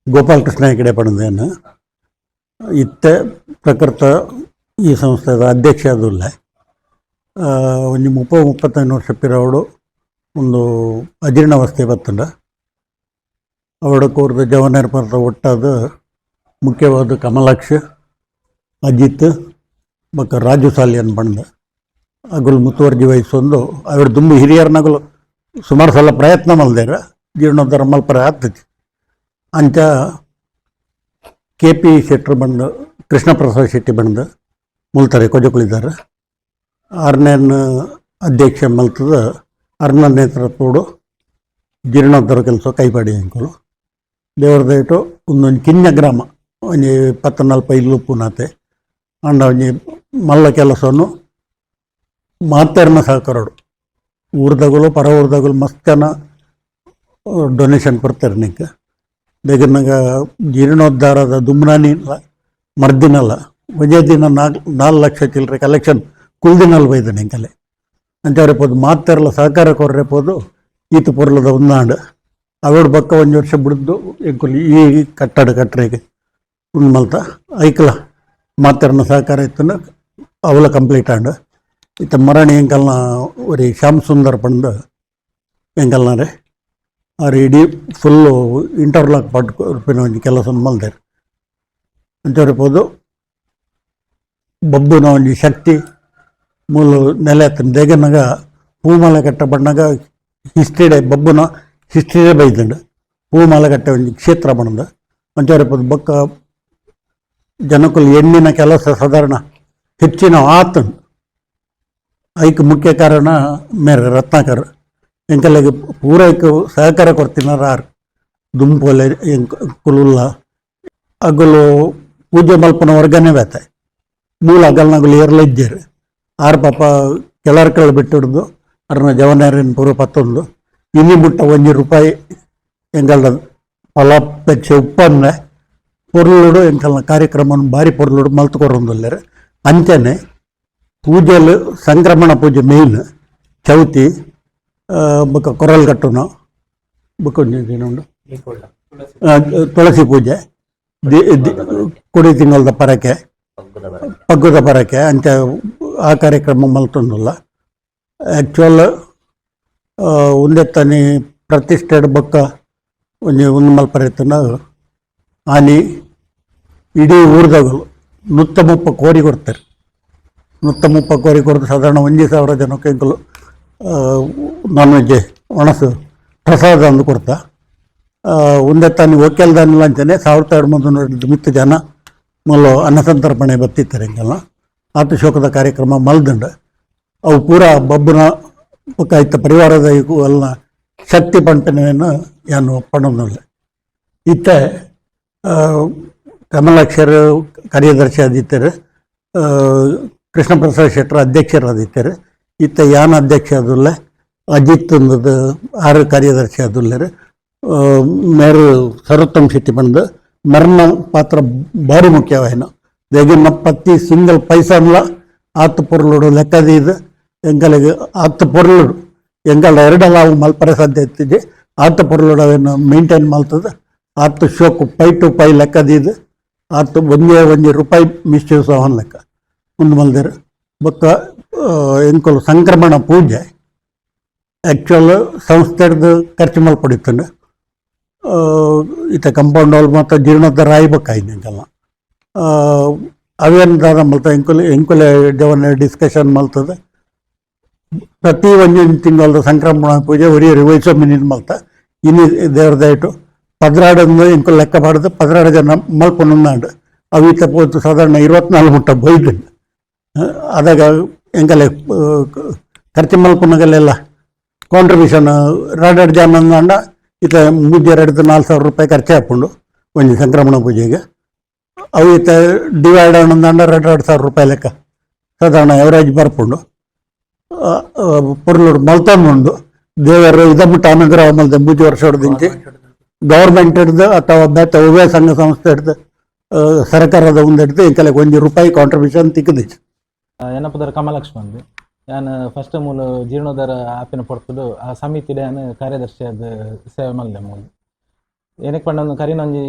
ಗೋಪಾಲಕೃಷ್ಣ ಹೆಗಡೆ ಪಡೆದೇನು ಇತ್ತೆ ಪ್ರಕೃತ ಈ ಸಂಸ್ಥೆದ ಅಧ್ಯಕ್ಷ ಅದುಲ್ಲ ಒಂದು 30-35 ವರ್ಷ ಪಿರವಡು ಒಂದು ಅಜೀರ್ಣಾವಸ್ಥೆ ಬತ್ತಂಡ ಅವಡ ಕೋರ್ದ ಜವನೇರ್ ಪರ್ದ ಒಟ್ಟಾದ ಮುಖ್ಯವಾದ ಕಮಲಾಕ್ಷ ಅಜಿತ್ ಬಕ್ಕ ರಾಜು ಸಾಲಿಯನ್ ಬಂದ ಅಗಲು ಮುತುವರ್ಜಿ ವಹಿಸೊಂದು ಅವರ ದುಂಬು ಹಿರಿಯರ್ನಗಲು ಸುಮಾರು ಸಲ ಪ್ರಯತ್ನ ಮಲ್ದೇರ ಜೀರ್ಣೋದ್ಧಾರ ಮಲ್ಪರ ಆಗ್ತೈತಿ ಅಂಚ KP ಶೆಟ್ರು ಬಂದು ಕೃಷ್ಣಪ್ರಸಾದ್ ಶೆಟ್ಟಿ ಬಂದು ಮುಲ್ತಾರೆ ಕೊಜಕುಳಿದ್ದಾರೆ 6ನೇ ಅಧ್ಯಕ್ಷ ಮಲ್ತದ 6ನೇ ನೇತೃತ್ವಡು ಜೀರ್ಣೋದ್ಧಾರ ಕೆಲಸ ಕೈಪಾಡಿ ಅಂಕಲು ದೇವರ ದಯಟು ಒಂದೊಂದು ಕಿನ್ನ ಗ್ರಾಮ ಒಂಜಿ 14 ಇಲ್ಲು ಪುನಾತೆ ಅಂಡ ಒಂಜಿ ಮಲ್ಲ ಕೆಲಸವನ್ನು ಮಾತೆರ್ನ ಸಹಕಾರಡು ಊರ್ದಾಗಲು ಪರ ಊರ್ದಾಗಲು ಮಸ್ತ್ ಜನ ಡೊನೇಷನ್ ಕೊಡ್ತಾರೆ ನಿಂಗೆ ಬೇಗನಾಗ ಜೀರ್ಣೋದ್ಧಾರದ ದುಮ್ರಾನಿ ಮರ್ದಿನಲ್ಲ ಒಂದೇ ದಿನ 4 ಲಕ್ಷ ಚಿಲ್ಲರೆ ಕಲೆಕ್ಷನ್ ಕುಲ್ದಿನಲ್ಲಿ ಬೈದ ನಿಂಕಲೆ ಅಂಚವ್ರೆಪೋದು ಮಾತೆರ್ಲ ಸಹಕಾರ ಕೊರ್ರೆಪೋದು ಈತ ಪೊರ್ಲದ ಒಂದಾಂಡು ಅವಳು ಬಕ್ಕ 1 ವರ್ಷ ಬಿಡ್ದು ಎಂಕುಲಿ ಈ ಕಟ್ಟಡ ಕಟ್ರೆಗೆ ಒಂದು ಮಲ್ತ ಐಕಲ ಮಾತೆರ್ನ ಸಹಕಾರ ಇತ್ತನ ಅವಳ ಕಂಪ್ಲೀಟ್ ಆಂಡು ಇತ್ತ ಮರಾಣಿ ಎಂಕಲ್ನ ಒರಿ ಶ್ಯಾಮ್ ಸುಂದರ್ ಪಂಡು ಎಂಕಲ್ನಾರೆ ಅವ್ರು ಇಡೀ ಫುಲ್ಲು ಇಂಟರ್ಲಾಕ್ ಪಟ್ಕೊರ್ಪಿನ ಒಂದು ಕೆಲಸ ಮಲ್ದಾರೆ ಅಂಚವ್ರಿಪೋದು ಬಬ್ಬುನ ಒಂದು ಶಕ್ತಿ ಮೂಲು ನೆಲೆ ಹತ್ತಿನ ದೇಗನಾಗ ಹೂಮಾಲೆ ಕಟ್ಟ ಬಣ್ಣಾಗ ಹಿಸ್ಟ್ರಿಡೆ ಬಬ್ಬುನ ಹಿಸ್ಟ್ರಿಡೆ ಬೈದಂಡು ಹೂಮಾಲೆ ಕಟ್ಟೆ ಒಂದು ಕ್ಷೇತ್ರ ಬಣ್ಣದ ಅಂಚವ್ರಿಪೋದು ಬಕ್ಕ ಜನಕ್ಕಲ್ಲಿ ಹೆಣ್ಣಿನ ಕೆಲಸ ಸಾಧಾರಣ ಹೆಚ್ಚಿನ ಆತನ್ ಐಕ್ ಮುಖ್ಯ ಕಾರಣ ಮೇರೆ ರತ್ನಾಕರ್ ಎಂಕಲ್ಲಿಗೆ ಪೂರೈಕೆ ಸಹಕಾರ ಕೊಡ್ತಿನಾರ ದುಂಪೋಲೆ ಕುಲುಲ್ಲ ಅಗಲು ಪೂಜೆ ಮಲ್ಪನ ವರ್ಗನೇ ಬೇತೆ ಮೂಲ ಅಗಲ್ನಾಗಲು ಏರ್ಲ ಇದ್ದೀರಿ ಆರು ಪಾಪ ಕೆಲರ್ಕಲ್ ಬಿಟ್ಟಿಡ್ದು ಅರ್ನ ಜವನೇರಿನ ಪೂರ ಪತ್ತೊಂದು ಇಲ್ಲಿ ಮುಟ್ಟ ₹1 ಎಂಗಲ್ದ ಫಲಾಪೇಕ್ಷೆ ಉಪ್ಪನ್ನೆ ಪೊರ್ಲುಡು ಎಂಕಲ್ನ ಕಾರ್ಯಕ್ರಮವನ್ನು ಭಾರಿ ಪೊರ್ಲುಡು ಮಲ್ತುಕೊರೊಂದುಲ್ಲೆರ್ ಅಂಚನೆ ಪೂಜೆಲು ಸಂಕ್ರಮಣ ಪೂಜೆ ಮೇಯ್ನ್ ಚೌತಿ ಬೊಕ ಕೊರಲ್ ಕಟ್ಟುನು ಬೊಕ ಉಂಡು ತುಳಸಿ ಪೂಜೆ ಕುಡಿ ತಿಂಗಳದ ಪರಕೆ ಪಗ್ಗದ ಪರಕೆ ಅಂಚ ಆ ಕಾರ್ಯಕ್ರಮ ಮಲ್ತೊಂದುಲ್ಲ ಆ್ಯಕ್ಚುಯಲ್ ಉಂದೆತ್ತನಿ ಪ್ರತಿಷ್ಠೆಡ್ ಬೊಕ್ಕ ಒಂದು ಮಲ್ಪರೆತ್ತನ ಆನಿ ಇಡೀ ಊರ್ದಾಗಲು 130 ಕೋರಿ ಕೊಡ್ತಾರೆ 130 ಕೋರಿ ಕೊಡ್ದು ಸಾಧಾರಣ 1,000 ಜನಕ್ಕೆ ಎಂಕಲು ನಾನ್ ವೆಜ್ ಒಣಸು ಪ್ರಸಾದ ಅಂದು ಕೊಡ್ತಾ ಉಂದೆತ್ತಾನಿ ಒಕ್ಕೆಲ್ದಾನಿ ಲಂಚನೆ 1,200 ಮಿತ್ತು ಜನ ಮೊದಲು ಅನ್ನಸಂತರ್ಪಣೆ ಬತ್ತಿತ್ತಾರೆ ಹಿಂಗೆಲ್ಲ ಆತು ಶೋಕದ ಕಾರ್ಯಕ್ರಮ ಮಲ್ದಂಡು ಅವು ಪೂರ ಬಬ್ಬನ ಪಕ್ಕ ಇತ್ತ ಪರಿವಾರದ ಎಲ್ಲ ಶಕ್ತಿ ಪಂಪನೆಯನ್ನು ಏನು ಪಡೋದಿಲ್ಲ ಇತ್ತ ಕಮಲಾಕ್ಷರು ಕಾರ್ಯದರ್ಶಿ ಆದಿತ್ಯರು ಕೃಷ್ಣ ಪ್ರಸಾದ್ ಶೆಟ್ಟರ್ ಅಧ್ಯಕ್ಷರಾದಿತ್ಯರು ಇತ್ತ ಯಾನ ಅಧ್ಯಕ್ಷ ಆದುಲ್ಲ ಅಜಿತ್ ಅಂದದು 6 ಕಾರ್ಯದರ್ಶಿ ಆದುಲ್ಲರು ಮೇರು ಸರ್ವೋತ್ತಮ್ ಶೆಟ್ಟಿ ಬಂದು ಮೆರ್ನ ಪಾತ್ರ ಭಾರಿ ಮುಖ್ಯವಾಯಿನ ದೇಗಿನ ಪತ್ತಿ ಸಿಂಗಲ್ ಪೈಸನ್ಲ 10 ಪೊರ್ಲುಡು ಲೆಕ್ಕದಿದ್ದು ಎಂಕಲಿಗೆ 10 ಪೊರ್ಲುಡು ಎಂಕಲ್ 2 ಲಾವು ಮಲ್ಪರೆ ಸಾಧ್ಯ ಇತ್ತಿದ್ದೆ 10 ಪೊರ್ಲುಡು ಅವೇನು ಮೇಂಟೈನ್ ಮಾಡ್ತದೆ 10 ಶೋಕು ಪೈ ಟು ಪೈ ಲೆಕ್ಕದಿದ್ದು 10 ₹1 ಮಿಸ್ಚೂಸ್ ಅವನ್ ಲೆಕ್ಕ ಮುಂದೆ ಮಲ್ದಿರು ಬೊಕ್ಕ ಎಂಕಲು ಸಂಕ್ರಮಣ ಪೂಜೆ ಆ್ಯಕ್ಚುಯಲ್ ಸಂಸ್ಥೆದು ಖರ್ಚು ಮಲ್ಪಡಿತಾನೆ ಇತ್ತ ಕಂಪೌಂಡ್ ಹಾಲ್ ಮತ್ತು ಜೀರ್ಣೋದ್ಧಾರ ಆಗ್ಬೇಕಾಯ್ತು ಎಂಕಲ್ಲ ಅವೇನು ದಾದ ಮಲ್ತ ಎಂಕುಲೆ ಜವನ ಡಿಸ್ಕಷನ್ ಮಲ್ತದೆ ಪ್ರತಿ 1 ತಿಂಗಳದ ಸಂಕ್ರಮಣ ಪೂಜೆ ಒರಿ ರಿವೈಸೋ ಮಿನಿಟ್ ಮಲ್ತ ಇನ್ನು ದೇವ್ರದಾಯಿಟ್ಟು 16 ಎಂಕುಲು ಲೆಕ್ಕ ಮಾಡಿದ್ರೆ 16 ಜನ ಮಲ್ಪೊಂದು ಅವಿತ ಪೋತು ಸಾಧಾರಣ 24 ಮುಟ್ಟ ಬೈದು ಅದಾಗ ಎಂಕಲೆ ಖರ್ಚು ಮಲ್ಪನಗಲೆಲ್ಲ ಕಾಂಟ್ರಿಬ್ಯೂಷನ್ 2 ಜನ ಅಂದ ಇತ್ತ ಮುಜ್ಜೆ 4,000 ಖರ್ಚು ಹಾಕೊಂಡು ಒಂದು ಸಂಕ್ರಮಣ ಪೂಜೆಗೆ ಅವು ಇತ್ತ ಡಿವೈಡ್ ಅನ್ನೊಂದಂಡ ₹2,000 ಲೆಕ್ಕ ಸಾಧಾರಣ ಎವರೇಜ್ ಬರ್ಕೊಂಡು ಪೊರ್ಲುಡು ಮಲ್ತೊಂದುಂಡು ದೇವರು ಇದಬಿಟ್ಟು ಅನುಗ್ರಹ ಮಲ್ತೆ 3 ವರ್ಷ ಹೊಡೆದಿಂಚಿ ಗೌರ್ಮೆಂಟ್ ಹಿಡ್ದು ಅಥವಾ ಬೇತ ಉಭಯ ಸಂಘ ಸಂಸ್ಥೆ ಹಿಡ್ದು ಸರ್ಕಾರದ ಮುಂದೆ ಹಿಡ್ದು ಇಂಕಲೆಗೆ ₹1 ಕಾಂಟ್ರಿಬ್ಯೂಷನ್ ತಿಕ್ಕದಿಚ್ಚು ಏನಪ್ಪದರ ಕಮಲಕ್ಷ್ಮಣ್ ನಾನು ಫಸ್ಟ್ ಮೂಲ ಜೀರ್ಣೋದ್ಧಾರ ಆಪಿನ ಪೊರ್ತದು ಆ ಸಮಿತಿಡೆ ನಾನು ಕಾರ್ಯದರ್ಶಿಯಾದ ಸೇವೆ ಮಲ್ದೆ ಮೂಲ ಏನಕ್ಕೆ ಪಂಡ ಕರಿನೊಂಜಿ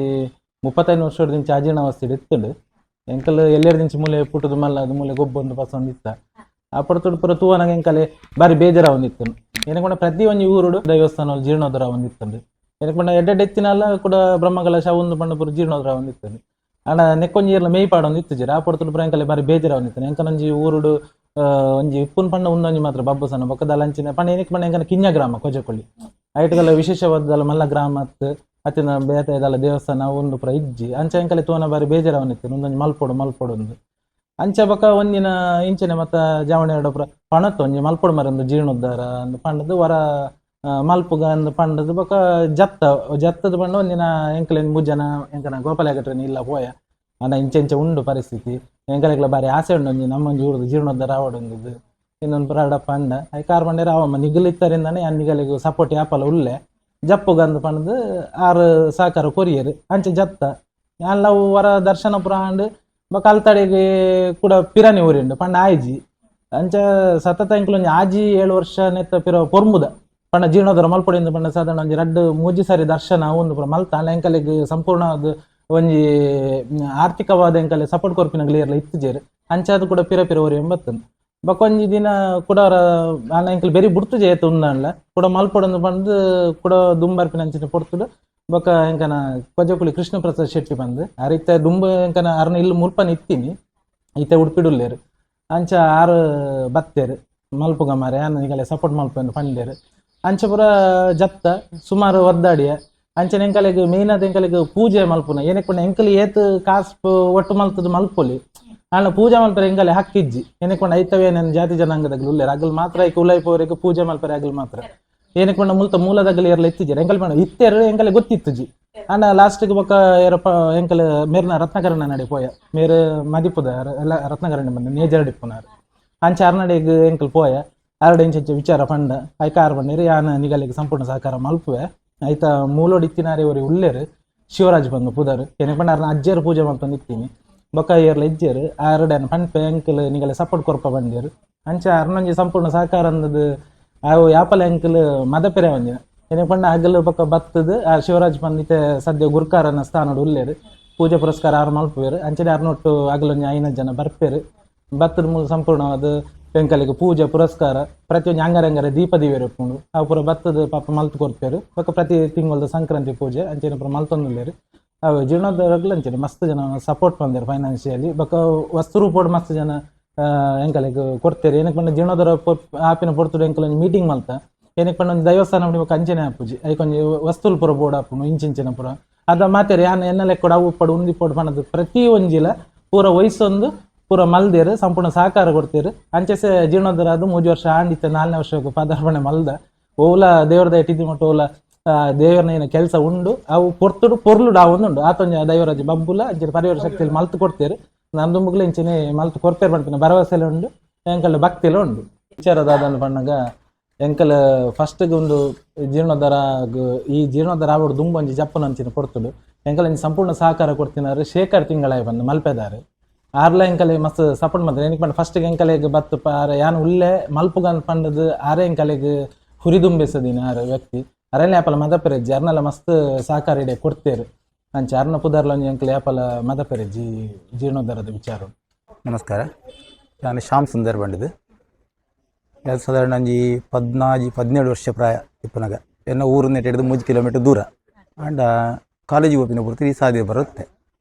35 ವರ್ಷ ದಿಂಚಿ ಅಜೀರ್ಣಾವಸ್ಥೆ ಇತ್ತುಂಡು ಎಂಕಲ್ ಎಲ್ಲೆರ ದಿಂಚಿ ಮೂಲೆ ಪುಟ್ಟದು ಮಲ್ಲ ಅದು ಮೂಲೆ ಗೊಬ್ಬೊಂದು ಪಸಂದು ಇತ್ತ ಆ ಪೊರ್ತುಡು ಪುರ ತೂವನಾಗ ಎಂಕಲೆ ಬಾರಿ ಬೇಜಾರ ಒಂದಿತ್ತು ಏನಕ್ಕೆ ಪಂಡ ಪ್ರತಿ ಒಂಜಿ ಊರುಡು ದೇವಸ್ಥಾನ ಜೀರ್ಣೋದ್ಧಾರ ಒಂದಿತ್ತಂಡು ಏನಕ್ಕೆ ಪಂಡ ಎಡ್ಡೆತ್ತಿನಲ್ಲ ಕೂಡ ಬ್ರಹ್ಮಕಲಶ ಒಂದು ಪಂಡ ಪುರ ಜೀರ್ಣೋದ್ಧಾರ ಒಂದಿತ್ತಂಡು ಆಂಡ ನೆಕ್ಕೊಂಜಿ ಏರ್ಲ ಮೇಯ್ಪಾಡ ಒಂದು ಇತ್ತು ಜರ ಆ ಪೊರ್ತುಡು ಪುರ ಎಂಕಲೆ ಬಾರಿ ಬೇಜಾರ ಒಂದಿತ್ತು ಎಂಕನೊಂಜಿ ಊರುಡು ಒಂಜಿ ಉಪ್ಪುನ್ ಪಂಡ ಒಂದೊಂಜಿ ಮಾತ್ರ ಬಬ್ಬಸನ ಬೊಕ್ಕದ ಲಂಚಿನ ಪಂಡ ಏನಕ್ಕೆ ಪಂಡ ಎಂಕನ ಕಿಂಜ ಗ್ರಾಮ ಕೊಜಕೊಳ್ಳಿ ಐಟ್ಗೆಲ್ಲ ವಿಶೇಷವಾದಲ್ಲ ಮಲ್ಲ ಗ್ರಾಮ ಅತ್ತಿನ ಬೇತ ಇದೆಲ್ಲ ದೇವಸ್ಥಾನ ಒಂದು ಪುರ ಇಜ್ಜಿ ಅಂಚ ಎಂಕಲೆ ತೋನ ಬಾರಿ ಬೇಜಾರವನಿತ್ತು ಒಂದೊಂಜಿ ಮಲ್ಪೊಡು ಒಂದು ಅಂಚ ಬೊಕ ಒಂದಿನ ಇಂಚನೆ ಮತ್ತ ಜಾವಣಿ ಎರಡು ಪುರ ಪಣತ್ತು ಒಂಜಿ ಮಲ್ಪೊಡು ಮರೊಂದು ಜೀರ್ಣೋದ್ಧಾರ ಅಂದು ಪಂಡದು ವರ ಮಲ್ಪುಗ ಅಂದು ಪಂಡದು ಬೊಕ ಜತ್ತದ ಪಂಡ ಒಂದಿನ ಎಂಕಲೆನ್ 3 ಜನ ಎಂಕನ ಗೋಪಾಲಗಟ್ರನಿ ಇಲ್ಲ ಪೋಯ ಅಂಡ ಇಂಚೆ ಉಂಡು ಪರಿಸ್ಥಿತಿ ಎಂಕಲೆಗ್ಲ ಬಾರಿ ಆಸೆ ಉಂಡು ಒಂಜಿ ನಮ್ಮೊಂಜಿ ಊರುದು ಜೀರ್ಣೋದ್ಧಾರ ಆವಡೊಂದು ಇನ್ನೊಂದು ಪುರಾಡ ಪಂಡ ಐ ಕಾರ್ ಪಂಡೆ ರಾವಮ್ಮ ನಿಗಲಿತ್ತರಿಂದಾನೆ ಆ ನಿಗಲಿಗೂ ಸಪೋರ್ಟ್ ಯಾಪಲ ಉಳ್ಳೆ ಜಪ್ಪುಗಂದು ಪಂಡದು 6 ಸಹಕಾರ ಕೊರಿಯರು ಅಂಚೆ ಜತ್ತ ಎಲ್ಲವು ವರ ದರ್ಶನ ಪುರ ಹಾಂಡು ಬೊಕ ಅಲ್ತಡೆಗೆ ಕೂಡ ಪಿರಾನಿ ಊರಿಂಡು ಪಂಡ ಆಯ್ಜಿ ಅಂಚ ಸತತ ಎಂಕಲೊಂಜಿ ಆಜಿ 7 ವರ್ಷ ನೆತ್ತ ಪಿರ ಪೊರ್ಮುದ ಪಂಡ ಜೀರ್ಣೋದ್ಧಾರ ಮಲ್ಪೊಡಿಂದ ಪಂಡ ಸಾಧಾರಣ ಒಂಜಿ 2-3 ಸಾರಿ ದರ್ಶನ ಒಂದು ಪುರ ಮಲ್ತ ಅಲ್ಲ ಎಂಕಲೆಗ್ ಸಂಪೂರ್ಣವಾದ ಒಂಜಿ ಆರ್ಥಿಕವಾದ ಎಂಕಲೆ ಸಪೋರ್ಟ್ ಕೊರ್ಪಿನಗ್ಲಿ ಇರ್ಲ ಇತ್ತುಜೇರು ಅಂಚ ಅದು ಕೂಡ ಪಿರ ಓರಿ ಎಂಬತ್ತಂದು ಬೊಕೊಂಜಿ ದಿನ ಕೂಡ ಅಲ್ಲ ಎಂಕಲ್ ಬೆರಿ ಬುಡ್ತು ಜೇತ ಉಂದಲ್ಲ ಕೂಡ ಮಲ್ಪೊಡೊಂದು ಬಂದು ಕೂಡ ದುಂಬರ್ಪಿನ ಅಂಚಿನ ಪೊರ್ತುಡು ಬೊಕ ಎಂಕನ ಕೊಜಕುಳಿ ಕೃಷ್ಣ ಪ್ರಸಾದ್ ಶೆಟ್ಟಿ ಬಂದು ಅರಿತ ದುಂಬ ಎಂಕನ ಅರ್ನ ಇಲ್ಲಿ ಮುಲ್ಪನ ಇತ್ತೀನಿ ಈತ ಉಡುಪಿಡುಲ್ಲೇರು ಅಂಚ 6 ಬತ್ತೇರು ಮಲ್ಪುಗ ಮಾರೆ ಅನ್ನ ಈಗಲೇ ಸಪೋರ್ಟ್ ಮಲ್ಪನ್ನು ಪಂಡೇರು ಅಂಚ ಪುರ ಜತ್ತ ಸುಮಾರು ಒದ್ದಾಡಿಯ ಅಂಚನೆ ಎಂಕಲೆಗ್ ಮೇಯ್ನ್ ಆದ ಎಂಕಲೆಗ್ ಪೂಜೆ ಮಲ್ಪುನ ಏನಕ್ಕೆ ಪಂಡ ಎಂಕಲಿ ಏತ್ ಕಾಸು ಒಟ್ಟು ಮಲ್ತದ ಮಲ್ಪೊಲಿ ಅಲ್ಲ ಪೂಜೆ ಮಲ್ಪರೆ ಎಂಕಲೆ ಹಕ್ಕಿಜ್ಜಿ ಏನಕ್ಕೆ ಪಂಡ ಐತವೇ ನನ್ನ ಜಾತಿ ಜನಾಂಗದಾಗಲಿ ಉಳ್ಳೇರು ಅಗಲ್ ಮಾತ್ರ ಐಕೆ ಉಳ್ಳೈಪವರೆಗೆ ಪೂಜೆ ಮಲ್ಪರೆ ಆಗಲ್ ಮಾತ್ರ ಏನಕ್ಕೆ ಪಂಡ ಮೂಲದಾಗಲಿ ಇರಲ್ಲ ಇತ್ತಿಜ್ಜಾರ ಎಂಕಲ್ ಪಂಡ ಇತ್ತೇರು ಎಂಕಲೆ ಗೊತ್ತಿತ್ತುಜಿ ಅಂಡ ಲಾಸ್ಟ್ಗೆ ಬೊಕ್ಕ ಏರಪ್ಪ ಎಂಕಲ್ ಮೇರ್ನ ರತ್ನಕರಣ ನಡೆ ಪೋಯ ಮೇರು ಮದಿಪುದ ಎಲ್ಲ ರತ್ನಕರಣ ಬಂದ ನೇಜರ್ ಡಿಪ್ಪುನಾರು ಅಂಚ ಅರ್ನಡೆಗ್ ಎಂಕಲ್ ಪೋಯ ಆರಡೆ ಇಂಚ ವಿಚಾರ ಪಂಡ ಐಕ ಆರು ಬಂದಿರು ಯಾನ ನಿಗಲಿಗೆ ಸಂಪೂರ್ಣ ಸಹಕಾರ ಮಲ್ಪುವೆ ಐತ ಮೂಲೋಡು ಇತ್ತಿನಾರಿ ಅವರಿ ಉಳ್ಳೇರು ಶಿವರಾಜ್ ಬಂದು ಪುದರ್ ಏನಕ್ಕೆ ಪಂಡ ಅರ್ನ ಅಜ್ಜೇರು ಪೂಜೆ ಮಾಡ್ಕೊಂಡು ಇತ್ತೀನಿ ಬೊಕ್ಕ ಏರ್ಲ ಇಜ್ಜೇರು ಆರಡೆನ ಪಂಪೆ ಎಂಕಲ್ ನಿಗಲೆ ಸಪೋರ್ಟ್ ಕೊರ್ಪ ಬಂದಿರು ಅಂಚ ಅರ್ನಂಜಿ ಸಂಪೂರ್ಣ ಸಹಕಾರ ಅಂದದು ಅವು ಯಾಪಲ ಎಂಕಲ್ ಮದಪೆರೆ ಒಂದಿನ ಏನಕ್ಕೆ ಪಂಡ ಹಗಲು ಬೊಕ್ಕ ಬತ್ತದು ಆ ಶಿವರಾಜ್ ಬಂದಿತ್ತೆ ಸದ್ಯ ಗುರ್ಕಾರನ ಸ್ಥಾನಡು ಉಳ್ಳೇರು ಪೂಜೆ ಪುರಸ್ಕಾರ ಆರು ಮಲ್ಪುವೇರು ಅಂಚನೆ ಅರ್ನೊಟ್ಟು ಹಗಲೊಂದು 5 ಜನ ಬರ್ಪೇರು ಬತ್ತದ ಮೂಲ ಸಂಪೂರ್ಣವಾದ ಎಂಕಲಿಗೆ ಪೂಜೆ ಪುರಸ್ಕಾರ ಪ್ರತಿಯೊಂದು ಅಂಗರಂಗರ ದೀಪ ದಿವೇರು ಇಟ್ಕೊಂಡು ಅವು ಪೂರ ಬತ್ತದ ಪಾಪ ಮಲ್ತು ಕೊಡ್ತೇರು ಬೊಕ್ಕ ಪ್ರತಿ ತಿಂಗಳದ ಸಂಕ್ರಾಂತಿ ಪೂಜೆ ಅಂಚೆನ ಪೂರ ಮಲ್ತೊಂದುಲ್ಲೇರು ಅವು ಜೀರ್ಣೋದ್ಧಾರಗಳು ಅಂಚೆನೆ ಮಸ್ತ್ ಜನ ಸಪೋರ್ಟ್ ಬಂದೇರು ಫೈನಾನ್ಷಿಯಲಿ ಬೊಕ್ಕ ವಸ್ತು ರೂಪೋಡು ಮಸ್ತ್ ಜನ ಎಂಕಲಿಗೆ ಕೊಡ್ತೇರು ಏನಕ್ಕೆ ಪಂಡ ಜೀರ್ಣೋದ್ಧಾರ ಆಪಿನ ಪೊರ್ತುಡು ಎಂಕಲ್ ಮೀಟಿಂಗ್ ಮಲ್ತ ಏನಕ್ಕೆ ಪಂಡ ಒಂದು ದೈವಸ್ಥಾನ ಬೊಕ್ಕ ಅಂಚನೆ ಆಪುಜಿ ಐಕೊಂಜಿ ವಸ್ತುಲ್ ಪೂರ ಬೋರ್ಡ್ ಆಪುನು ಇಂಚಿಂಚಿನ ಪೂರ ಅದ ಮಾತೇರು ಯಾನ್ ಎನ್ನಲೆ ಕೊಡ ಅವು ಪಡು ಉಂದಿ ಪಡು ಪಣದು ಪ್ರತಿ ಒಂಜಿಲ ಪೂರ ವಯಸ್ಸೊಂದು ಪೂರ ಮಲ್ದೇರು ಸಂಪೂರ್ಣ ಸಹಕಾರ ಕೊಡ್ತೀರು ಅಂಚೆಸೆ ಜೀರ್ಣೋದ್ಧಾರ ಅದು 3 ವರ್ಷ ಆಂಡಿತ್ತೆ 4ನೇ ವರ್ಷಕ್ಕೆ ಪದಾರ್ಪಣೆ ಮಲ್ದ ಓಲ ದೇವರದ ಇಟ್ಟಿದ್ದು ಮಟ್ಟ ಓಲ ದೇವರನ ಏನ ಕೆಲಸ ಉಂಡು ಅವು ಪೊರ್ತುಡು ಪೊರ್ಲುಡು ಆ ಒಂದುಂಡು ಆತೊಂಜ ದೈವರಾಜ ಬಬ್ಬುಲ ಅಂಚೆ ಪರಿವಾರ ಶಕ್ತಿಯಲ್ಲಿ ಮಲ್ತು ಕೊಡ್ತೇರು ನಂದು ಮುಗ್ಲು ಇಂಚನೆ ಮಲ್ತು ಕೊಡ್ತೇರು ಮಾಡ್ತೀನಿ ಭರವಸೆಲ್ಲ ಉಂಡು ಎಂಕಲ್ ಭಕ್ತಿಲ ಉಂಡು ವಿಚಾರದ ಅದನ್ನು ಪಣ್ಣಗ ಎಂಕಲ್ ಫಸ್ಟ್ಗೆ ಒಂದು ಜೀರ್ಣೋದ್ಧಾರ ಈ ಜೀರ್ಣೋದ್ಧಾರ ಆವಡು ದುಂಬೊಂಜಿ ಜಪ್ಪನ ಅಂಚಿನ ಕೊಡ್ತುಡು ಎಂಕಲ್ ಸಂಪೂರ್ಣ ಸಹಕಾರ ಕೊಡ್ತಿನಾರು ಶೇಖರ್ ತಿಂಗಳಾಯ ಬಂದು ಮಲ್ಪೆದಾರು ಆರ್ಲ ಎಂಕಲೆ ಮಸ್ತ್ ಸಪೋರ್ಟ್ ಮಾಡ್ತಾರೆ ಏನಕ್ಕೆ ಪಂಡ ಫಸ್ಟ್ಗೆ ಎಂಕಲೆಗೆ ಬತ್ತು ಯಾನು ಉಲ್ಲೆ ಮಲ್ಪುಗನ್ ಪಂಡದು ಆರೆ ಎಂಕಲೆಗೆ ಹುರಿದುಂಬಿಸದಿನ ಆರು ವ್ಯಕ್ತಿ ಅರಣ್ಯ ಆಪಲ ಮದಪೆರೆಜ್ಜಿ ಅರ್ನಲ್ಲ ಮಸ್ತ್ ಸಹಕಾರ ಇಡೆ ಕೊಡ್ತೇರು ಅಂಚ ಅರ್ನ ಪುದರ್ಲೊಂಜಿ ಎಂಕಲೆ ಆಪಲ ಮದಪೆರೆಜ್ಜಿ ಜೀರ್ಣೋದ್ಧಾರದ ವಿಚಾರ. ನಮಸ್ಕಾರ, ನಾನು ಶ್ಯಾಮ್ ಸುಂದರ್ ಬಂಡಿದ್ದು ಸಾಧಾರಣ ಒಂಜಿ 17 ವರ್ಷ ಪ್ರಾಯ ಇಪ್ಪನಾಗ ಎನ್ನ ಊರು ನೆಟ್ಟಿಡಿದು 3 ಕಿಲೋಮೀಟರ್ ದೂರ ಅಂಡ ಕಾಲೇಜಿಗೆ ಹೋಪಿನ ಪೂರ್ತಿ ಈ ಸಾಧ್ಯ ಬರುತ್ತೆ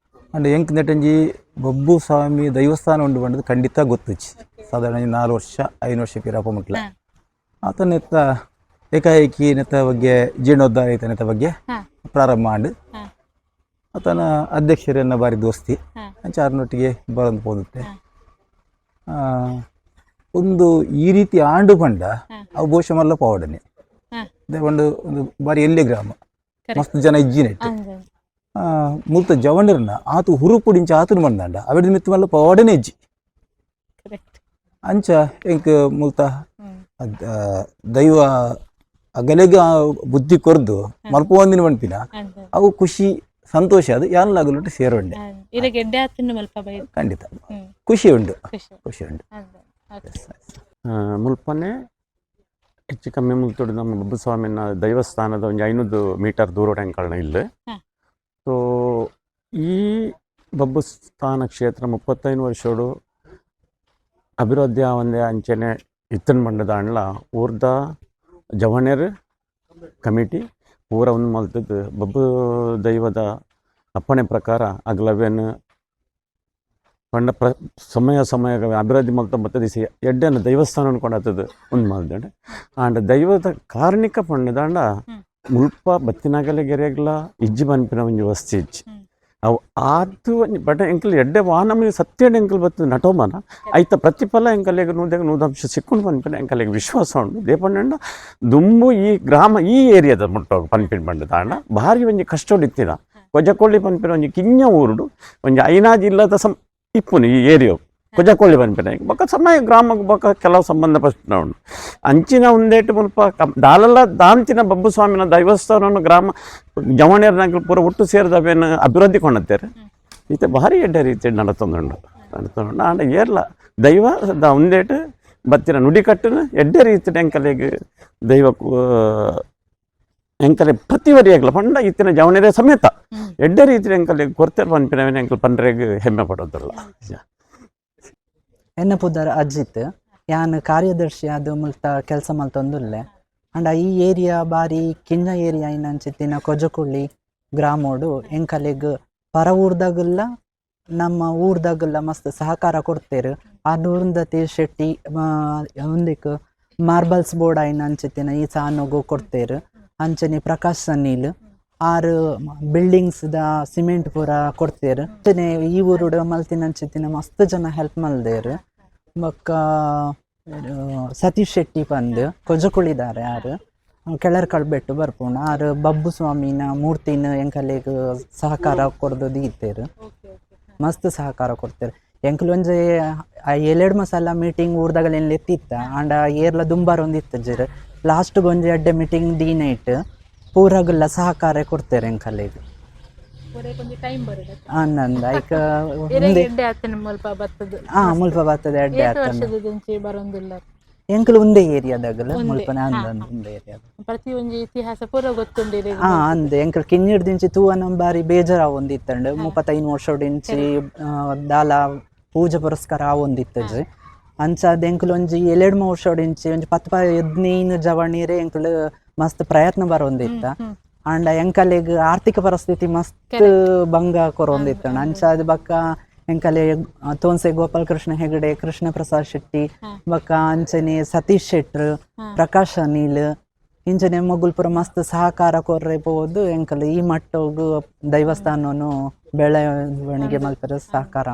ಅಂಡ್ ಎಂಕ್ ನೆಟ್ಟಂಜಿ ಬಬ್ಬು ಸ್ವಾಮಿ ದೈವಸ್ಥಾನ ಉಂಡು ಬಂಡದು ಖಂಡಿತ ಗೊತ್ತುಚ್ಚಿ ಸಾಧಾರಣ 4 ವರ್ಷ 5 ವರ್ಷ ಪಿರಪ್ಪ ಮುಟ್ಲ ಆತ ನೆತ್ತ ಏಕಾಏಕಿ ನೆತ್ತ ಬಗ್ಗೆ ಜೀರ್ಣೋದ್ಧಾರ ಐತ ನೆತ್ತ ಬಗ್ಗೆ ಪ್ರಾರಂಭ ಮಾಡಿ ಆತನ ಅಧ್ಯಕ್ಷರನ್ನ ಬಾರಿ ದೋಸ್ತಿ ಅಂಚಾರನೊಟ್ಟಿಗೆ ಬರಂದು ಹೋಗುತ್ತೆ ಒಂದು ಈ ರೀತಿ ಆಂಡು ಪಂಡ ಅವು ಬಹುಶಃ ಪವಾಡನೆ ಒಂದು ಬಾರಿ ಎಲ್ಲಿ ಗ್ರಾಮ ಮಸ್ತ್ ಜನ ಇಜ್ಜಿನೆಟ್ಟು ಮುಲ್ತ ಜವಣಿರ್ನ ಆತು ಹುರುಪುಡಿಂಚ ಆತನು ಬಂದಂಡ ಅವಿಡ ಮಿತ್ತ ಮಲ್ಲ ಪವಾಡನೆ ಇಜ್ಜಿ ಅಂಚ ಎಂಕ್ ಮುಲ್ತ ದೈವ ಅಗಲೆಗ ಬುದ್ಧಿ ಕೊರ್ದು ಮಲ್ಪ ಒಂದಿನ ಬಂಪಿನ ಅವು ಖುಷಿ ಸಂತೋಷ ಅದು ಯಾನ್ಲಾಗಲೊಟ್ಟು ಸೇರೋಂಡೆ ಖಂಡಿತ ಖುಷಿ ಉಂಡು ಮುಲ್ಪನೆ ಹೆಚ್ಚು ಕಮ್ಮಿ ಮುಲ್ತೊಡು ನಮ್ಮ ಬಬ್ಬುಸ್ವಾಮಿನ ದೈವಸ್ಥಾನದ ಒಂದು 500 ಮೀಟರ್ ದೂರ ಎಂಕಲ್ನ ಇಲ್ಲ. ಸೊ ಈ ಬಬ್ಬುಸ್ಥಾನ ಕ್ಷೇತ್ರ 35 ವರ್ಷೋಡು ಅಭಿವೃದ್ಧಿ ಒಂದೇ ಅಂಚನೆ ಇತ್ತನ್ ಬಂಡದ ಅಣ್ಣ ಊರ್ದ ಜವಣೇರ್ ಕಮಿಟಿ ಪೂರ ಒಂದು ಮಲ್ತದ್ದು ಬಬ್ಬು ದೈವದ ಅಪ್ಪಣೆ ಪ್ರಕಾರ ಅಗ್ಲವೇನು ಪಂಡ ಸಮಯ ಅಭಿವೃದ್ಧಿ ಮಲ್ತ ಬತ್ತದಿಸಿ ಎಡ್ಡೆನ ದೇವಸ್ಥಾನ ಕೊಂಡತ್ತದು ಒಂದು ಮಲ್ದಂಡ ಆಂಡ ದೈವದ ಕಾರ್ಣಿಕ ಪಂಡದಾಂಡ ಮುಲ್ಪ ಬತ್ತಿನಾಗಲೆ ಗೆರೆಗ್ಲ ಇಜ್ಜಿ ಬನ್ಪಿನ ಒಂಜಿ ವಸ್ತಿ ಇಜ್ಜಿ ಅವು ಆದು ಬಟ್ ಎಂಕಲ್ ಎಡ್ಡೆ ವಾನಮಿ ಸತ್ಯಡ್ ಎಂಕಲ್ ಬತ್ತದ ನಟೋಮನ ಐತ ಪ್ರತಿಫಲ ಎಂಕಲೆಗೆ ನೂದಂಶ ಸಿಕ್ಕೊಂಡು ಪನ್ಪಿನ ಎಂಕಲೆಗೆ ವಿಶ್ವಾಸ ಉಂಡು ದೇಪಂಡ ದುಂಬು ಈ ಗ್ರಾಮ ಈ ಏರಿಯಾದ ಮುಟ್ಟೋಗಿ ಪನ್ಪಿನ ಬಂಡದಾಂಡ ಭಾರಿ ಒಂಜಿ ಕಷ್ಟೊಡಿತ್ತಿನ ಕೊಜಕೊಳ್ಳಿ ಪನ್ಪಿನ ಒಂಜಿ ಕಿಂಜ ಊರುಡು ಒಂಜಿ ಐನಾಜಿ ಇಲ್ಲದ ಇಪ್ಪುನು ಈ ಏರಿಯಾ ಕೊಜಕೊಳ್ಳಿ ಪನ್ಪಿನ ಬೊಕ್ಕ ಸಮಯ ಗ್ರಾಮಕ್ಕೆ ಬೊಕ್ಕ ಕೆಲವು ಸಂಬಂಧಪಟ್ಟ ಉಂಡು ಅಂಚಿನ ಒಂದೇಟು ಮುಲ್ಪ ದಾಲಲ್ಲ ದಾಂಚಿನ ಬಬ್ಬುಸ್ವಾಮಿನ ದೈವಸ್ಥಾನವನ್ನು ಗ್ರಾಮ ಜವಣೇರ್ನಾಗ ಪೂರ ಒಟ್ಟು ಸೇರಿದವೇನು ಅಭಿವೃದ್ಧಿ ಕೊಂಡತ್ತೇರು ಈತ ಭಾರಿ ಎಡ್ಡೆ ರೀತಿ ನಡತೊಂದುಂಡು ಆಂಡ ಏರ್ಲ ದೈವದ ಒಂದೇಟು ಬತ್ತಿನ ನುಡಿಕಟ್ಟನ್ನು ಎಡ್ಡೆ ರೀತಿ ಎಂಕಲೆಗೆ ದೈವ ಎಂಕಲೆ ಪ್ರತಿವರಿಯಾಗಲ ಪಂಡ ಇತ್ತಿನ ಜವಣೇರ ಸಮೇತ ಎಡ್ಡೆ ರೀತಿ ಎಂಕಲೆಗೆ ಕೊರ್ತೇರು ಪನ್ಪಿನವೇನು ಎಂಕಲ್ ಪಂಡ್ರೆಗೆ ಹೆಮ್ಮೆ ಪಡೋದಿಲ್ಲ. ಎನ್ನ ಪುದರ್ ಅಜ್ಜಿತ್ ಯಾನ್ ಕಾರ್ಯದರ್ಶಿ ಅದು ಮುಲ್ತ ಕೆಲಸ ಮಲ್ತೊಂದುಲ್ಲೆ ಅಂಡ ಈ ಏರಿಯಾ ಬಾರಿ ಕಿಂಜ ಏರಿಯಾ ಇನ್ನಂಚಿತ್ತಿನ ಕೊಜಕುಳ್ಳಿ ಗ್ರಾಮೋಡು ಎಂಕಲೆಗ್ ಪರ ಊರ್ದಾಗಲ್ಲ ನಮ್ಮ ಊರ್ದಾಗಲ್ಲ ಮಸ್ತ್ ಸಹಕಾರ ಕೊಡ್ತೇರು. ಅರುಂಧತಿ ಶೆಟ್ಟಿ ಒಂದಿಕ್ ಮಾರ್ಬಲ್ಸ್ ಬೋರ್ಡ್ ಐನಂಚಿತ್ತಿನ ಈ ಸಾನಗು ಕೊಡ್ತೇರು. ಅಂಚನೆ ಪ್ರಕಾಶ್ ಸನ್ನೀಲ್ ಆರು ಬಿಲ್ಡಿಂಗ್ಸ್ ದ ಸಿಮೆಂಟ್ ಪೂರ ಕೊಡ್ತೇರು. ಈ ಊರುಡು ಮಲ್ತಿನಂಚಿತ್ತಿನ ಮಸ್ತ್ ಜನ ಹೆಲ್ಪ್ ಮಲ್ದೇರು. ಬೊಕ್ಕ ಸತೀಶ್ ಶೆಟ್ಟಿ ಪಂದ್ ಕೊಜಕುಳಿದಾರೆ ಯಾರು ಕೆಳರ್ ಕಳ್ಬಿಟ್ಟು ಬರ್ಪುಂಡು ಆರು ಬಬ್ಬು ಸ್ವಾಮಿನ ಮೂರ್ತಿನ ಎಂಕಲೆಗ್ ಸಹಕಾರ ಕೊಡ್ದು ದೀತೇರು. ಮಸ್ತ್ ಸಹಕಾರ ಕೊಡ್ತೇರು. ಎಂಕಲ್ ಒಂಜಿ 7 ಮಸಾಲ ಮೀಟಿಂಗ್ ಊರ್ದಾಗಲೆಲ್ಲ ಎತ್ತಿತ್ತ ಆಂಡ ಏರ್ಲ ದುಂಬಾರ ಒಂದು ಇತ್ತಜ್ಜರ್ ಲಾಸ್ಟ್ ಗೊಂಜಿ ಅಡ್ಡೆ ಮೀಟಿಂಗ್ ದೀನೈಟ್ ಪೂರಾಗಲ್ಲ ಸಹಕಾರ ಕೊಡ್ತೇರೆ ಎಂಕಲೆಗ್ ಅನ್ನಂದ ಐಕ ಮುಲ್ಪ ಬರ್ತದೆ ಅಡ್ಡೆ ಆತಂಡ ಎಂಕಲ್ ಒಂದೇ ಏರಿಯಾದಾಗಲ ಮುಲ್ಪನೆ ಒಂದೇ ಏರಿಯಾದ ಪ್ರತಿಯೊಂದು ಇತಿಹಾಸ ಪೂರ ಗೊತ್ತುಂಡಿರಿ. ಅಂದೆ ಎಂಕಲ್ ಕಿನ್ನಿಡ್ದಿಂಚಿ ತೂವನ ಬಾರಿ ಬೇಜಾರ ಒಂದಿತ್ತಂಡು 35 ವರ್ಷದಿಂಚಿ ದಾಲ ಪೂಜೆ ಪುರಸ್ಕಾರ ಒಂದಿತ್ತಜ್ಜಿ ಅಂಚಾದ ಎಂಕಲ್ ಒಂಜಿ 2-3 ವರ್ಷದಿಂಚಿ ಒಂಜಿ 10-15 ಜವಣೀರೆ ಎಂಕಲ್ ಮಸ್ತ್ ಪ್ರಯತ್ನ ಬರೊಂದಿತ್ತ ಆಂಡ ಎಂಕಲೆಗ್ ಆರ್ಥಿಕ ಪರಿಸ್ಥಿತಿ ಮಸ್ತ್ ಭಂಗ ಕೊರೊಂದಿತ್ತಂಡು ಅಂಚಾದ ಬಕ್ಕ ಎಂಕಲೆ ತೋನ್ಸೆ ಗೋಪಾಲ್ ಕೃಷ್ಣ ಹೆಗಡೆ, ಕೃಷ್ಣ ಪ್ರಸಾದ್ ಶೆಟ್ಟಿ, ಬಕ್ಕ ಅಂಚನೆ ಸತೀಶ್ ಶೆಟ್ರ್, ಪ್ರಕಾಶ್ ಅನಿಲ್ ಇಂಚನೆ ಮೊಗುಲ್ಪುರ ಮಸ್ತ್ ಸಹಕಾರ ಕೊರ್ರೆ ಪೋದು ಎಂಕಲ್ ಈ ಮಟ್ಟಗು ದೈವಸ್ಥಾನನು ಬೆಳವಣಿಗೆ ಮಲ್ಪರ ಸಹಕಾರ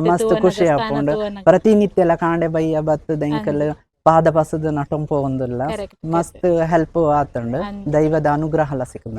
ಮಸ್ತ್ ಖುಷಿ ಆಪುಂಡು. ಪ್ರತಿನಿತ್ಯ ಕಾಂಡೆ ಬಯ್ಯ ಬತ್ತದ ಎಂಕಲ್ ಪಾದ ಬಸದ ನಟಂಪು ಒಂದಿಲ್ಲ ಮಸ್ತ್ ಹೆಲ್ಪ್ ಆತಂಡು. ದೈವದ ಅನುಗ್ರಹ ಸಿಕ್ಕದ.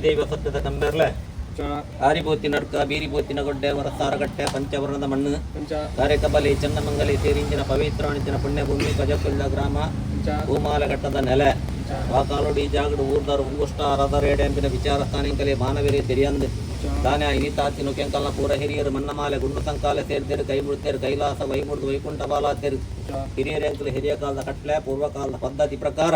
ದೈವ ಸತ್ಯದ ಕಂಬೆರ್ಲೆ ಆರಿಬೋತಿ ನಡ್ಕ ಬೀರಿಬೋತಿನ ಗೊಡ್ಡೆ ವರಸಾರಗಟ್ಟೆ ಪಂಚವರ್ಣದ ಮಣ್ಣು ಕಾರೆಕಬಲಿ ಚನ್ನಮಂಗಲಿ ಸೇರಿಂಚಿನ ಪವಿತ್ರಾಣಿಚಿನ ಪುಣ್ಯಭೂಮಿ ಗಜಕೊಲ್ಲ ಗ್ರಾಮ ಭೂಮಾಲಘಟ್ಟದ ನೆಲೆ ವಾಕಾಲೋಡಿ ಜಾಗಡು ಊರ್ದಾರು ಉಂಗುಷ್ಟ ರದರೇಡೆ ಎಂಪಿನ ವಿಚಾರ ಸ್ಥಾನಿಂಕಲೆ ಮಾನವೀರಿ ತೆರಿಯಂದು ದಾನ್ಯ ಇನಿತಾತಿನು ಕೆಂಕಲ್ನ ಪೂರ ಹಿರಿಯರು ಮನ್ನಮಾಲೆ ಗುಂಡು ಸಂಕಾಲೆ ಸೇರ್ತೆರು ಕೈ ಮುಡ್ತೇರು ಕೈಲಾಸ ವೈಮುಡ್ದು ವೈಕುಂಠ ಬಾಲಾತೇರು ಹಿರಿಯರೆಂಕಲು ಹಿರಿಯ ಕಾಲದ ಕಟ್ಲೆ ಪೂರ್ವಕಾಲದ ಪದ್ಧತಿ ಪ್ರಕಾರ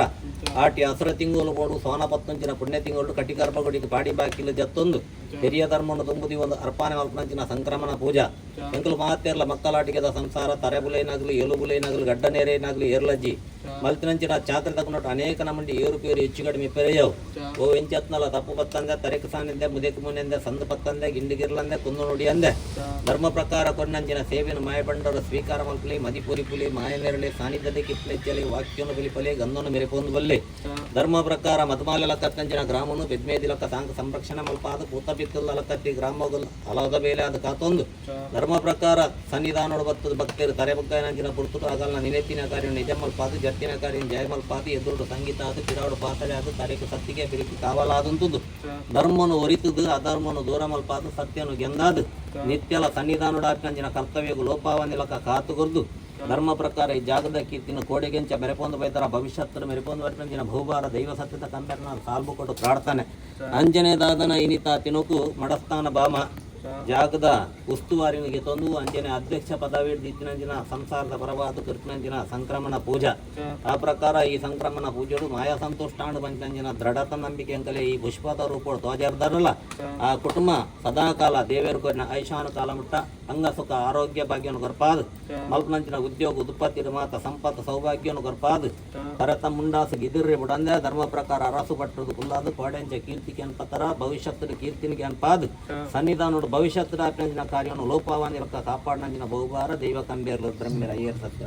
ಆಟಿ ಹಸರ ತಿಂಗಳು ಬೋಡು ಸೋನ ಪತ್ತಂಚಿನ ಪುಣ್ಯ ತಿಂಗಳು ಕಟಿಕರ್ಮಗುಡಿಗೆ ಪಾಡಿ ಬಾಕಿಲು ಜತ್ತೊಂದು ಹಿರಿಯ ಧರ್ಮವನ್ನು ತುಂಬುದಿ ಒಂದು ಅರ್ಪಾನೆ ಮಲ್ಪನಂಚಿನ ಸಂಕ್ರಮಣ ಪೂಜಾ ಎಂಕಲು ಮಹತ್ತೇರ್ಲ ಮಕ್ಕಳಾಟಿಗೆದ ಸಂಸಾರ ತರೆಬುಲೇನಾಗಲಿ ಎಲುಬುಲೇನಾಗಲಿ ಗಡ್ಡನೇರೇನಾಗಲಿ ಏರ್ಲಜ್ಜಿ ಮಲ್ತಿನಂಚಿನ ಚಾತ್ರ ತಗೊಂಡು ಅನೇಕ ನಮ್ಮಂಡಿ ಏರುಪೇರು ಹೆಚ್ಚು ಕಡಿಮೆ ಪೆರೆಯವು ಓ ಎಂಚತ್ನಲ್ಲ ತಪ್ಪು ಪತ್ತಂದೆ ತರೆಕು ಸಾನಿಂದೆ ಮುದೆಕು ಮುನೆಂದೆ ಸಂದು ಪತ್ತಂದೆ ಗಿಂಡಿಗಿರ್ಲಂದೆ ಕುಂದು ನುಡಿ ಅಂದೆ ಧರ್ಮ ಪ್ರಕಾರ ಕೊನ್ನಂಚಿನ ಸೇವೆಯನ್ನು ಮಾಯಬಂಡರು ಸ್ವೀಕಾರ ಮಲ್ಪಲಿ ಮದಿಪುರಿ ಪುಲಿ ಮಾಯನೆರಳಿ ಸಾನ್ನಿಧ್ಯತೆ ಕಿತ್ಲೆಚ್ಚಲಿ ವಾಕ್ಯನು ಬಿಲಿಪಲಿ ಗಂಧನು ಮೆರೆಪೊಂದು ಬಲ್ಲಿ ಧರ್ಮ ಪ್ರಕಾರ ಮಧುಮಾಲ ಕತ್ತಂಚಿನ ಗ್ರಾಮನು ಬೆದ್ಮೇದಿ ಲಕ್ಕ ಸಾಂಕ ಸಂರಕ್ಷಣೆ ಮಲ್ಪಾದ ಪೂತ ಬಿತ್ತುಲ್ಲ ಲಕ್ಕತ್ತಿ ಗ್ರಾಮಗಳು ಅಲದ ಬೇಲೆ ಅದು ಕಾತೊಂದು ಧರ್ಮ ಪ್ರಕಾರ ಸನ್ನಿಧಾನೋಡು ಬತ್ತದ ಭಕ್ತರು ತರೆ ಬಗ್ಗನಂಚಿನ ಪುರ್ತುಡು ಆಗಲ್ನ ನಿನೆತ್ತಿನ ಕಾರ್ಯ ನಿಜ ಮಲ್ಪಾದು ಜತ್ತಿನ ಕಾರ್ಯ ಜಯ ಮಲ್ಪಾದು ಎದುರುಡು ಸಂಗೀತ ಅದು ಕಿರಾಡು ಪಾತಳೆ ಅದು ತರೆಕು ಸತ್ತಿಗೆ ಬಿರಿಕಿ ಕಾವಲಾದಂತದ್ದು ಧರ್ಮನು ಒರಿತದು ಅಧರ್ಮನು ದೂರ ಮಲ್ಪಾದು ಸತ್ಯನು ಗೆಂದಾದು ನಿತ್ಯಲ ಸನ್ನಿಧಾನೋಡಾಪಿನಂಚಿನ ಕರ್ತವ್ಯಗಳು ಲೋಪಾವನಿಲಕ ಕಾತುಗೊರ್ದು ಧರ್ಮ ಪ್ರಕಾರ ಈ ಜಾಗದ ಕೀರ್ತಿನ ಕೋಡೆಗೆಂಚ ಮೆರೆಪೊಂದು ಬೈತರ ಭವಿಷ್ಯತ್ತರ ಮೆರೆಪೊಂದು ಬರ್ಪಂಚಿನ ಬಹುಭಾರ ದೈವ ಸತ್ಯದ ಕಂಬೆರ್ನ ಸಾಲ್ಬು ಕೊಟ್ಟು ಪ್ರಾರ್ಥನೆ ಅಂಜನೆದಾದನ ಇನಿತ ತಿನುಕು ಮಡಸ್ಥಾನ ಭಾಮ ಜಾಗದ ಉಸ್ತುವಾರಿನಿಗೆ ತಂದು ಅಂಜನೆ ಅಧ್ಯಕ್ಷ ಪದವಿ ದಿತ್ತಿನಂಜಿನ ಸಂಸಾರದ ಪರವಾದ ಕೃತ್ನಂಜಿನ ಸಂಕ್ರಮಣ ಪೂಜಾ ಆ ಪ್ರಕಾರ ಈ ಸಂಕ್ರಮಣ ಪೂಜೆಗಳು ಮಾಯಾ ಸಂತುಷ್ಟಾಂಡ ಪಂಚಂಜಿನ ದೃಢತ ನಂಬಿಕೆ ಅಂಕಲೆ ಈ ಪುಷ್ಪದ ರೂಪ ಧ್ವಜರ್ದಾರಲ್ಲ ಆ ಕುಟುಂಬ ಸದಾಕಾಲ ದೇವೇರು ಕೊರಿನ ಐಶಾನು ಕಾಲ ಮುಟ್ಟ ಅಂಗ ಸುಖ ಆರೋಗ್ಯ ಭಾಗ್ಯನು ಗರ್ಪಾದ ಮಲ್ಪನಂಚಿನ ಉದ್ಯೋಗ ಉತ್ಪತ್ತಿ ಮಾತ ಸಂಪತ್ತು ಸೌಭಾಗ್ಯನು ಗರ್ಪಾದ ಕರತ ಮುಂಡಾಸ ಗಿದಿರ್ರಿ ಬುಡಂದೆ ಧರ್ಮ ಪ್ರಕಾರ ಅರಸು ಭಟ್ರದು ಕುಲ್ಲಾದು ಕೋಡೆಂಚ ಕೀರ್ತಿಗೆ ಅನ್ಪತರ ಭವಿಷ್ಯದ ಕೀರ್ತಿನಿಗೆ ಅನ್ಪಾದ ಸನ್ನಿಧಾನ ಭವಿಷ್ಯದ ಕಾರ್ಯವನ್ನು ಲೋಪಾವಾನಿಲಕ ಕಾಪಾಡಿನ ಬಹುಭಾರ ದೈವ ಕಂಬೇರ್ಲು ಬ್ರಹ್ಮಿರ ಏರ್ ಸತ್ಯ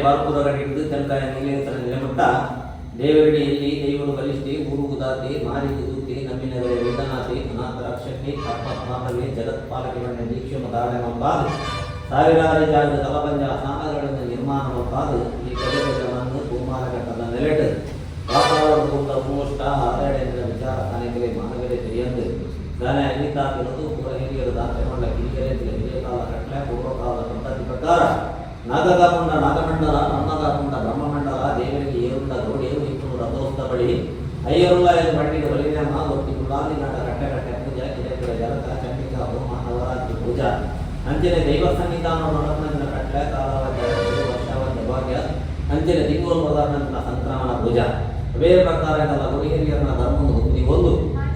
ಬಾರ್ಪುರ ಹಿಡಿದು ತನಕ ನಿಲೆಮುಟ್ಟ ದೇವರಡಿಯಲ್ಲಿ ದೈವರು ಬಲಿಷ್ಠಿ ಊರುಗುದಾತಿ ಮಾರಿ ಕುದುತಿ ನಮ್ಮಿನವರೇ ವೇದನಾತಿ ಅನಾಥ ರಕ್ಷಕಿ ಆತ್ಮಾತ್ಮಾತವೇ ಜಗತ್ಪಾಲಕಿ ಬಣ್ಣ ದೀಕ್ಷಮ ಧಾರಣೆಂಬಾದು ಸಾವಿರಾರು ಜಾಗದ ತಲಪಂಜ ಸ್ನಾನಗಳನ್ನು ನಿರ್ಮಾಣವೆಂಬಾದು ಈ ಕಲಿಯುಗವನ್ನು ಭೂಮಾನಘಟ್ಟದ ನೆಲೆಟ್ ವಾತಾವರಣದಿಂದ ಭೂಷ್ಟ ಹರಡೆಂದ ವಿಚಾರ ತಾನೆಗಳೇ ಮಾನವರೇ ತಿಳಿಯಂದು ಗಾನ ಅನಿತಾಪಿರುವುದು ಪೂರ ಹಿರಿಯರು ದಾಖಲೆ ಮಾಡ ಕಿರಿಯರೇ ವಿಜಯಕಾಲ ಕಟ್ಲೆ ಪೂರ್ವಕಾಲದ ಪದ್ಧತಿ ಪ್ರಕಾರ ನಾಗಗಾಪುಂಡ ನಾಗಮಂಡಲ ನನ್ನಗಾಪುಂಡ ಬ್ರಹ್ಮಮಂಡಲ ದೇವರಿಗೆ ಏರುಂಡ ಗೋಡೆಯು ನಿಂತು ರಥೋಸ್ತ ಬಳಿ ಅಯ್ಯರುಲ್ಲ ಎಂದು ಬಂಡಿಗೆ ಬಲಿರಾಮ ಒತ್ತಿ ಗುಲಾಲಿ ನಾಡ ಕಟ್ಟೆ ಕಟ್ಟೆ ಪೂಜಾ ಕಿರೆಕುರ ಜಲಕ ಚಂಡಿಕಾ ಹೋಮ ನವರಾತ್ರಿ ಪೂಜಾ ಅಂಚನೆ ದೈವ ಸನ್ನಿಧಾನ ಮನೋರಂಜನ ಕಟ್ಟೆ ಕಾಲಾವಧ್ಯ ವರ್ಷಾವಧ್ಯ ಭಾಗ್ಯ ಅಂಚನೆ ತಿಂಗೋಲ್ ಪ್ರಧಾನ ಸಂಕ್ರಮಣ ಪೂಜಾ ಅವೇ ಪ್ರಕಾರಗಳ ಗುಡಿ ಹಿರಿಯರನ್ನ ಧರ್ಮವನ್ನು ಒಂದು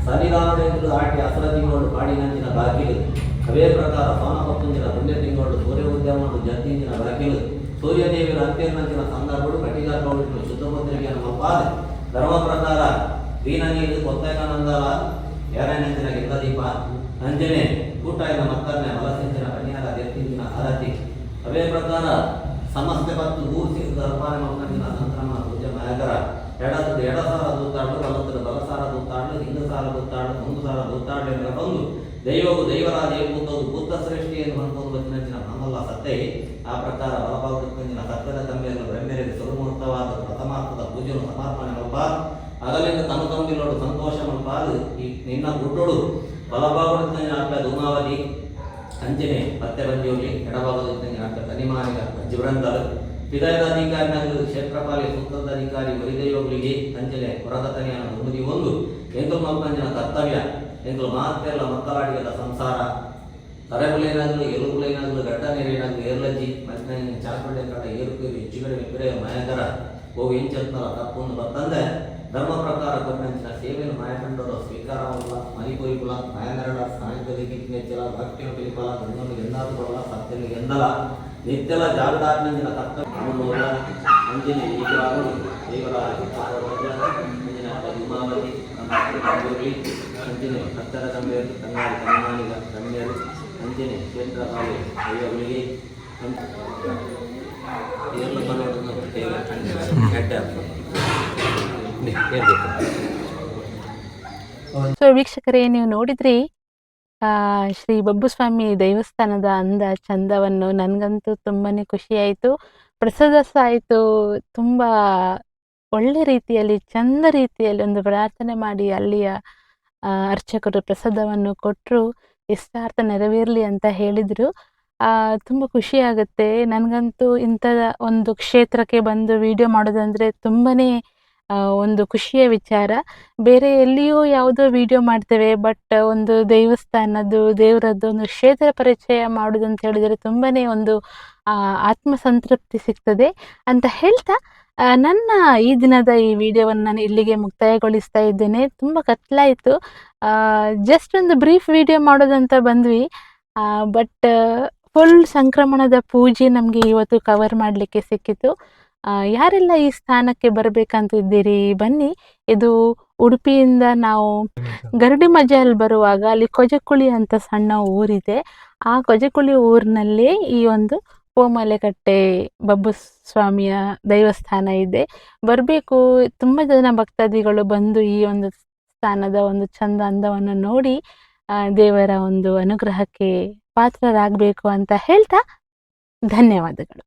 ಸನ್ನಿಧಾನವೆಂದು ಆಟಿ ಅಸರ ತಿಂಗಳು ಕಾಡಿನಂಚಿನ ಬಾಗಿಲು ಅವೇ ಪ್ರಕಾರ ಸೋನಪತ್ತುಂಜಿನ ಪುಣ್ಯ ತಿಂಗಳು ಸೂರ್ಯ ಉದ್ಯಮವನ್ನು ಜಂತಿಂಚಿನ ಬಾಗಿಲು ಸೂರ್ಯದೇವಿಯ ಅಂತ್ಯನಂಚಿನ ಸಂದರ್ಭಗಳು ಕಟಿಗಾಟೋಳಿನ ಶುದ್ಧಮುದ್ರಿಗೆ ನಮ್ಮಪ್ಪಾದ ಧರ್ಮ ಪ್ರಕಾರ ದೀನ ನೀರು ಕೊತ್ತೈಕಾನಂದಲ ಎರಡನೆಂಚಿನ ಗಿಂದದೀಪ ಅಂಜನೆ ಕೂಟಾಯಿನ ಮಕ್ಕಳನ್ನ ಮಲಸಿಂಚಿನ ಕನ್ಯಾರ ದೆತ್ತಿಂಚಿನ ಹರತಿ ಅವೇ ಪ್ರಕಾರ ಸಮಸ್ತೆ ಮತ್ತು ಊರ್ಸಿ ದರ್ಪಾನ ಮಕ್ಕಳಿನ ಸಂಕ್ರಮಣ ಪೂಜೆ ನಾಯಕರ ಎಡದ ಎಡಸಾರ ದೂತಾಡು ಬಲದ ಬಲಸಾರ ದೂತಾಡು ಹಿಂದು ಸಾರ ದೂತಾಡು ಮುಂದು ಸಾರ ದೂತಾಡು ಎಂಬ ಬಂದು ದೈವವು ದೈವರಾಜ ಎಂಬುದು ಬುದ್ಧ ಶ್ರೇಷ್ಠಿಯನ್ನು ಅನ್ಕೊಂಡು ಬಂದಿನ ನಮ್ಮಲ್ಲ ಸತ್ತೆ ಆ ಪ್ರಕಾರ ಬಲಭಾಗದಿಂದ ಸತ್ಯದ ಕಂಬಿಯನ್ನು ಬ್ರಹ್ಮೆರಿಗೆ ಸುರುಮೂರ್ತವಾದ ಪ್ರಥಮಾರ್ಥದ ಪೂಜೆಯನ್ನು ಸಮರ್ಪಣೆ ಮಲ್ಪಾದ ಅದರಿಂದ ತಮ್ಮ ತಂಬಿಲೋಡು ಸಂತೋಷ ಮಲ್ಪಾದು ಈ ನಿನ್ನ ಗುಡ್ಡೋಡು ಬಲಭಾಗದ ಆಟ ಧೂಮಾವತಿ ಅಂಜನೆ ಮತ್ತೆ ಬಂಜೋಲಿ ಎಡಭಾಗದ ಆಟ ತನಿಮಾನಿಗ ಜಿಬ್ರಂತರು ವಿಧಾಯದ ಅಧಿಕಾರಿನಾಗಲು ಕ್ಷೇತ್ರಪಾಲಿ ಸೂತ್ರದ ಅಧಿಕಾರಿ ವರಿದೈವಗಳಿಗೆ ಅಂಜಲೆ ಹೊರಗತನೆಯನ್ನು ಮುದಿ ಒಂದು ಎಂದು ಮಲ್ಪಂಜನ ಕರ್ತವ್ಯ ಎಂದು ಮಾತೆಲ್ಲ ಮಕ್ಕಳಾಡಿಗದ ಸಂಸಾರ ತರೆಬುಲೇನಾಗಲು ಎಲುಬುಲೇನಾಗಲು ಗಡ್ಡ ನೀರೇನಾಗಲು ಏರ್ಲಜ್ಜಿ ಮತ್ತೆ ಚಾಲ್ಪಡೆ ಕಡ ಏರುಪೇರು ಹೆಚ್ಚುಗಡೆ ವಿಪರೆ ಮಾಯಕರ ಹೋಗಿ ಎಂಚತ್ನರ ತಪ್ಪನ್ನು ಬರ್ತಂದೆ ಧರ್ಮ ಪ್ರಕಾರ ಕೊಟ್ಟಂಚಿನ ಸೇವೆಯನ್ನು ಮಾಯಕಂಡರು ಸ್ವೀಕಾರವಲ್ಲ ಮರಿಪುರಿಪುಲ ಮಾಯನರಡ ಸಾಹಿತ್ಯಕ್ಕೆ ನೆಚ್ಚಲ ಭಕ್ತಿಯ ಪಿಲಿಪಲ ಗಣ್ಣನಿಗೆ ಎಂದಾದು ಕೊಡಲ ಸತ್ಯನಿಗೆ ಎಂದಲ ನಿತ್ಯಲ ಜಾಗದಾಜ್ಞಂದಿನ ಕರ್ತವ್ಯ ಅಂಜನೆ ಈಗಲಾಗಲು ದೇವರಾಜ ಅಂಜಿನ ಉಮಾವತಿ ಅಂಜನೆ ಕತ್ತರ ಕಂಬೆಯರು ತಂಗಾಡಿ ಕನ್ಮಾನಿಗ ಕನ್ಯರು ಅಂಜನೆ ಕ್ಷೇತ್ರ ಕಾಲು ದೈವಗಳಿಗೆ ಸೊ ವೀಕ್ಷಕರೇ, ನೀವು ನೋಡಿದ್ರಿ ಶ್ರೀ ಬಬ್ಬುಸ್ವಾಮಿ ದೇವಸ್ಥಾನದ ಅಂದ ಚಂದವನ್ನು. ನನಗಂತೂ ತುಂಬಾನೇ ಖುಷಿ ಆಯಿತು. ಪ್ರಸಾದ ಸಹ ಆಯಿತು. ತುಂಬ ಒಳ್ಳೆ ರೀತಿಯಲ್ಲಿ ಚಂದ ರೀತಿಯಲ್ಲಿ ಒಂದು ಪ್ರಾರ್ಥನೆ ಮಾಡಿ ಅಲ್ಲಿಯ ಅರ್ಚಕರು ಪ್ರಸಾದವನ್ನು ಕೊಟ್ಟರು. ಇಷ್ಟಾರ್ಥ ನೆರವೇರಲಿ ಅಂತ ಹೇಳಿದರು. ತುಂಬ ಖುಷಿ ಆಗುತ್ತೆ. ನನಗಂತೂ ಇಂಥ ಒಂದು ಕ್ಷೇತ್ರಕ್ಕೆ ಬಂದು ವಿಡಿಯೋ ಮಾಡೋದಂದರೆ ತುಂಬಾ ಒಂದು ಖುಷಿಯ ವಿಚಾರ. ಬೇರೆ ಎಲ್ಲಿಯೋ ಯಾವುದೋ ವಿಡಿಯೋ ಮಾಡ್ತೇವೆ, ಬಟ್ ಒಂದು ದೇವಸ್ಥಾನದ್ದು ದೇವರದ್ದು ಒಂದು ಕ್ಷೇತ್ರ ಪರಿಚಯ ಮಾಡೋದಂತ ಹೇಳಿದರೆ ತುಂಬಾ ಒಂದು ಆತ್ಮಸಂತೃಪ್ತಿ ಸಿಗ್ತದೆ ಅಂತ ಹೇಳ್ತಾ ನನ್ನ ಈ ದಿನದ ಈ ವಿಡಿಯೋವನ್ನು ನಾನು ಇಲ್ಲಿಗೆ ಮುಕ್ತಾಯಗೊಳಿಸ್ತಾ ಇದ್ದೇನೆ. ತುಂಬ ಕತ್ಲಾಯಿತು. ಜಸ್ಟ್ ಒಂದು ಬ್ರೀಫ್ ವಿಡಿಯೋ ಮಾಡೋದಂತ ಬಂದ್ವಿ, ಬಟ್ ಫುಲ್ ಸಂಕ್ರಮಣದ ಪೂಜೆ ನಮಗೆ ಇವತ್ತು ಕವರ್ ಮಾಡಲಿಕ್ಕೆ ಸಿಕ್ಕಿತು. ಯಾರೆಲ್ಲ ಈ ಸ್ಥಾನಕ್ಕೆ ಬರಬೇಕಂತ ಇದ್ದೀರಿ ಬನ್ನಿ. ಇದು ಉಡುಪಿಯಿಂದ ನಾವು ಗರಡಿಮಜಲ್ ಬರುವಾಗ ಅಲ್ಲಿ ಕೊಜಕುಳಿ ಅಂತ ಸಣ್ಣ ಊರಿದೆ. ಆ ಕೊಜಕುಳಿ ಊರಿನಲ್ಲೇ ಈ ಒಂದು ಪೋಮಲೆಕಟ್ಟೆ ಬಬ್ಬುಸ್ವಾಮಿಯ ದೇವಸ್ಥಾನ ಇದೆ. ಬರಬೇಕು. ತುಂಬ ಜನ ಭಕ್ತಾದಿಗಳು ಬಂದು ಈ ಒಂದು ಸ್ಥಾನದ ಒಂದು ಚಂದ ಅಂದವನ್ನು ನೋಡಿ ದೇವರ ಒಂದು ಅನುಗ್ರಹಕ್ಕೆ ಪಾತ್ರರಾಗಬೇಕು ಅಂತ ಹೇಳ್ತಾ ಧನ್ಯವಾದಗಳು.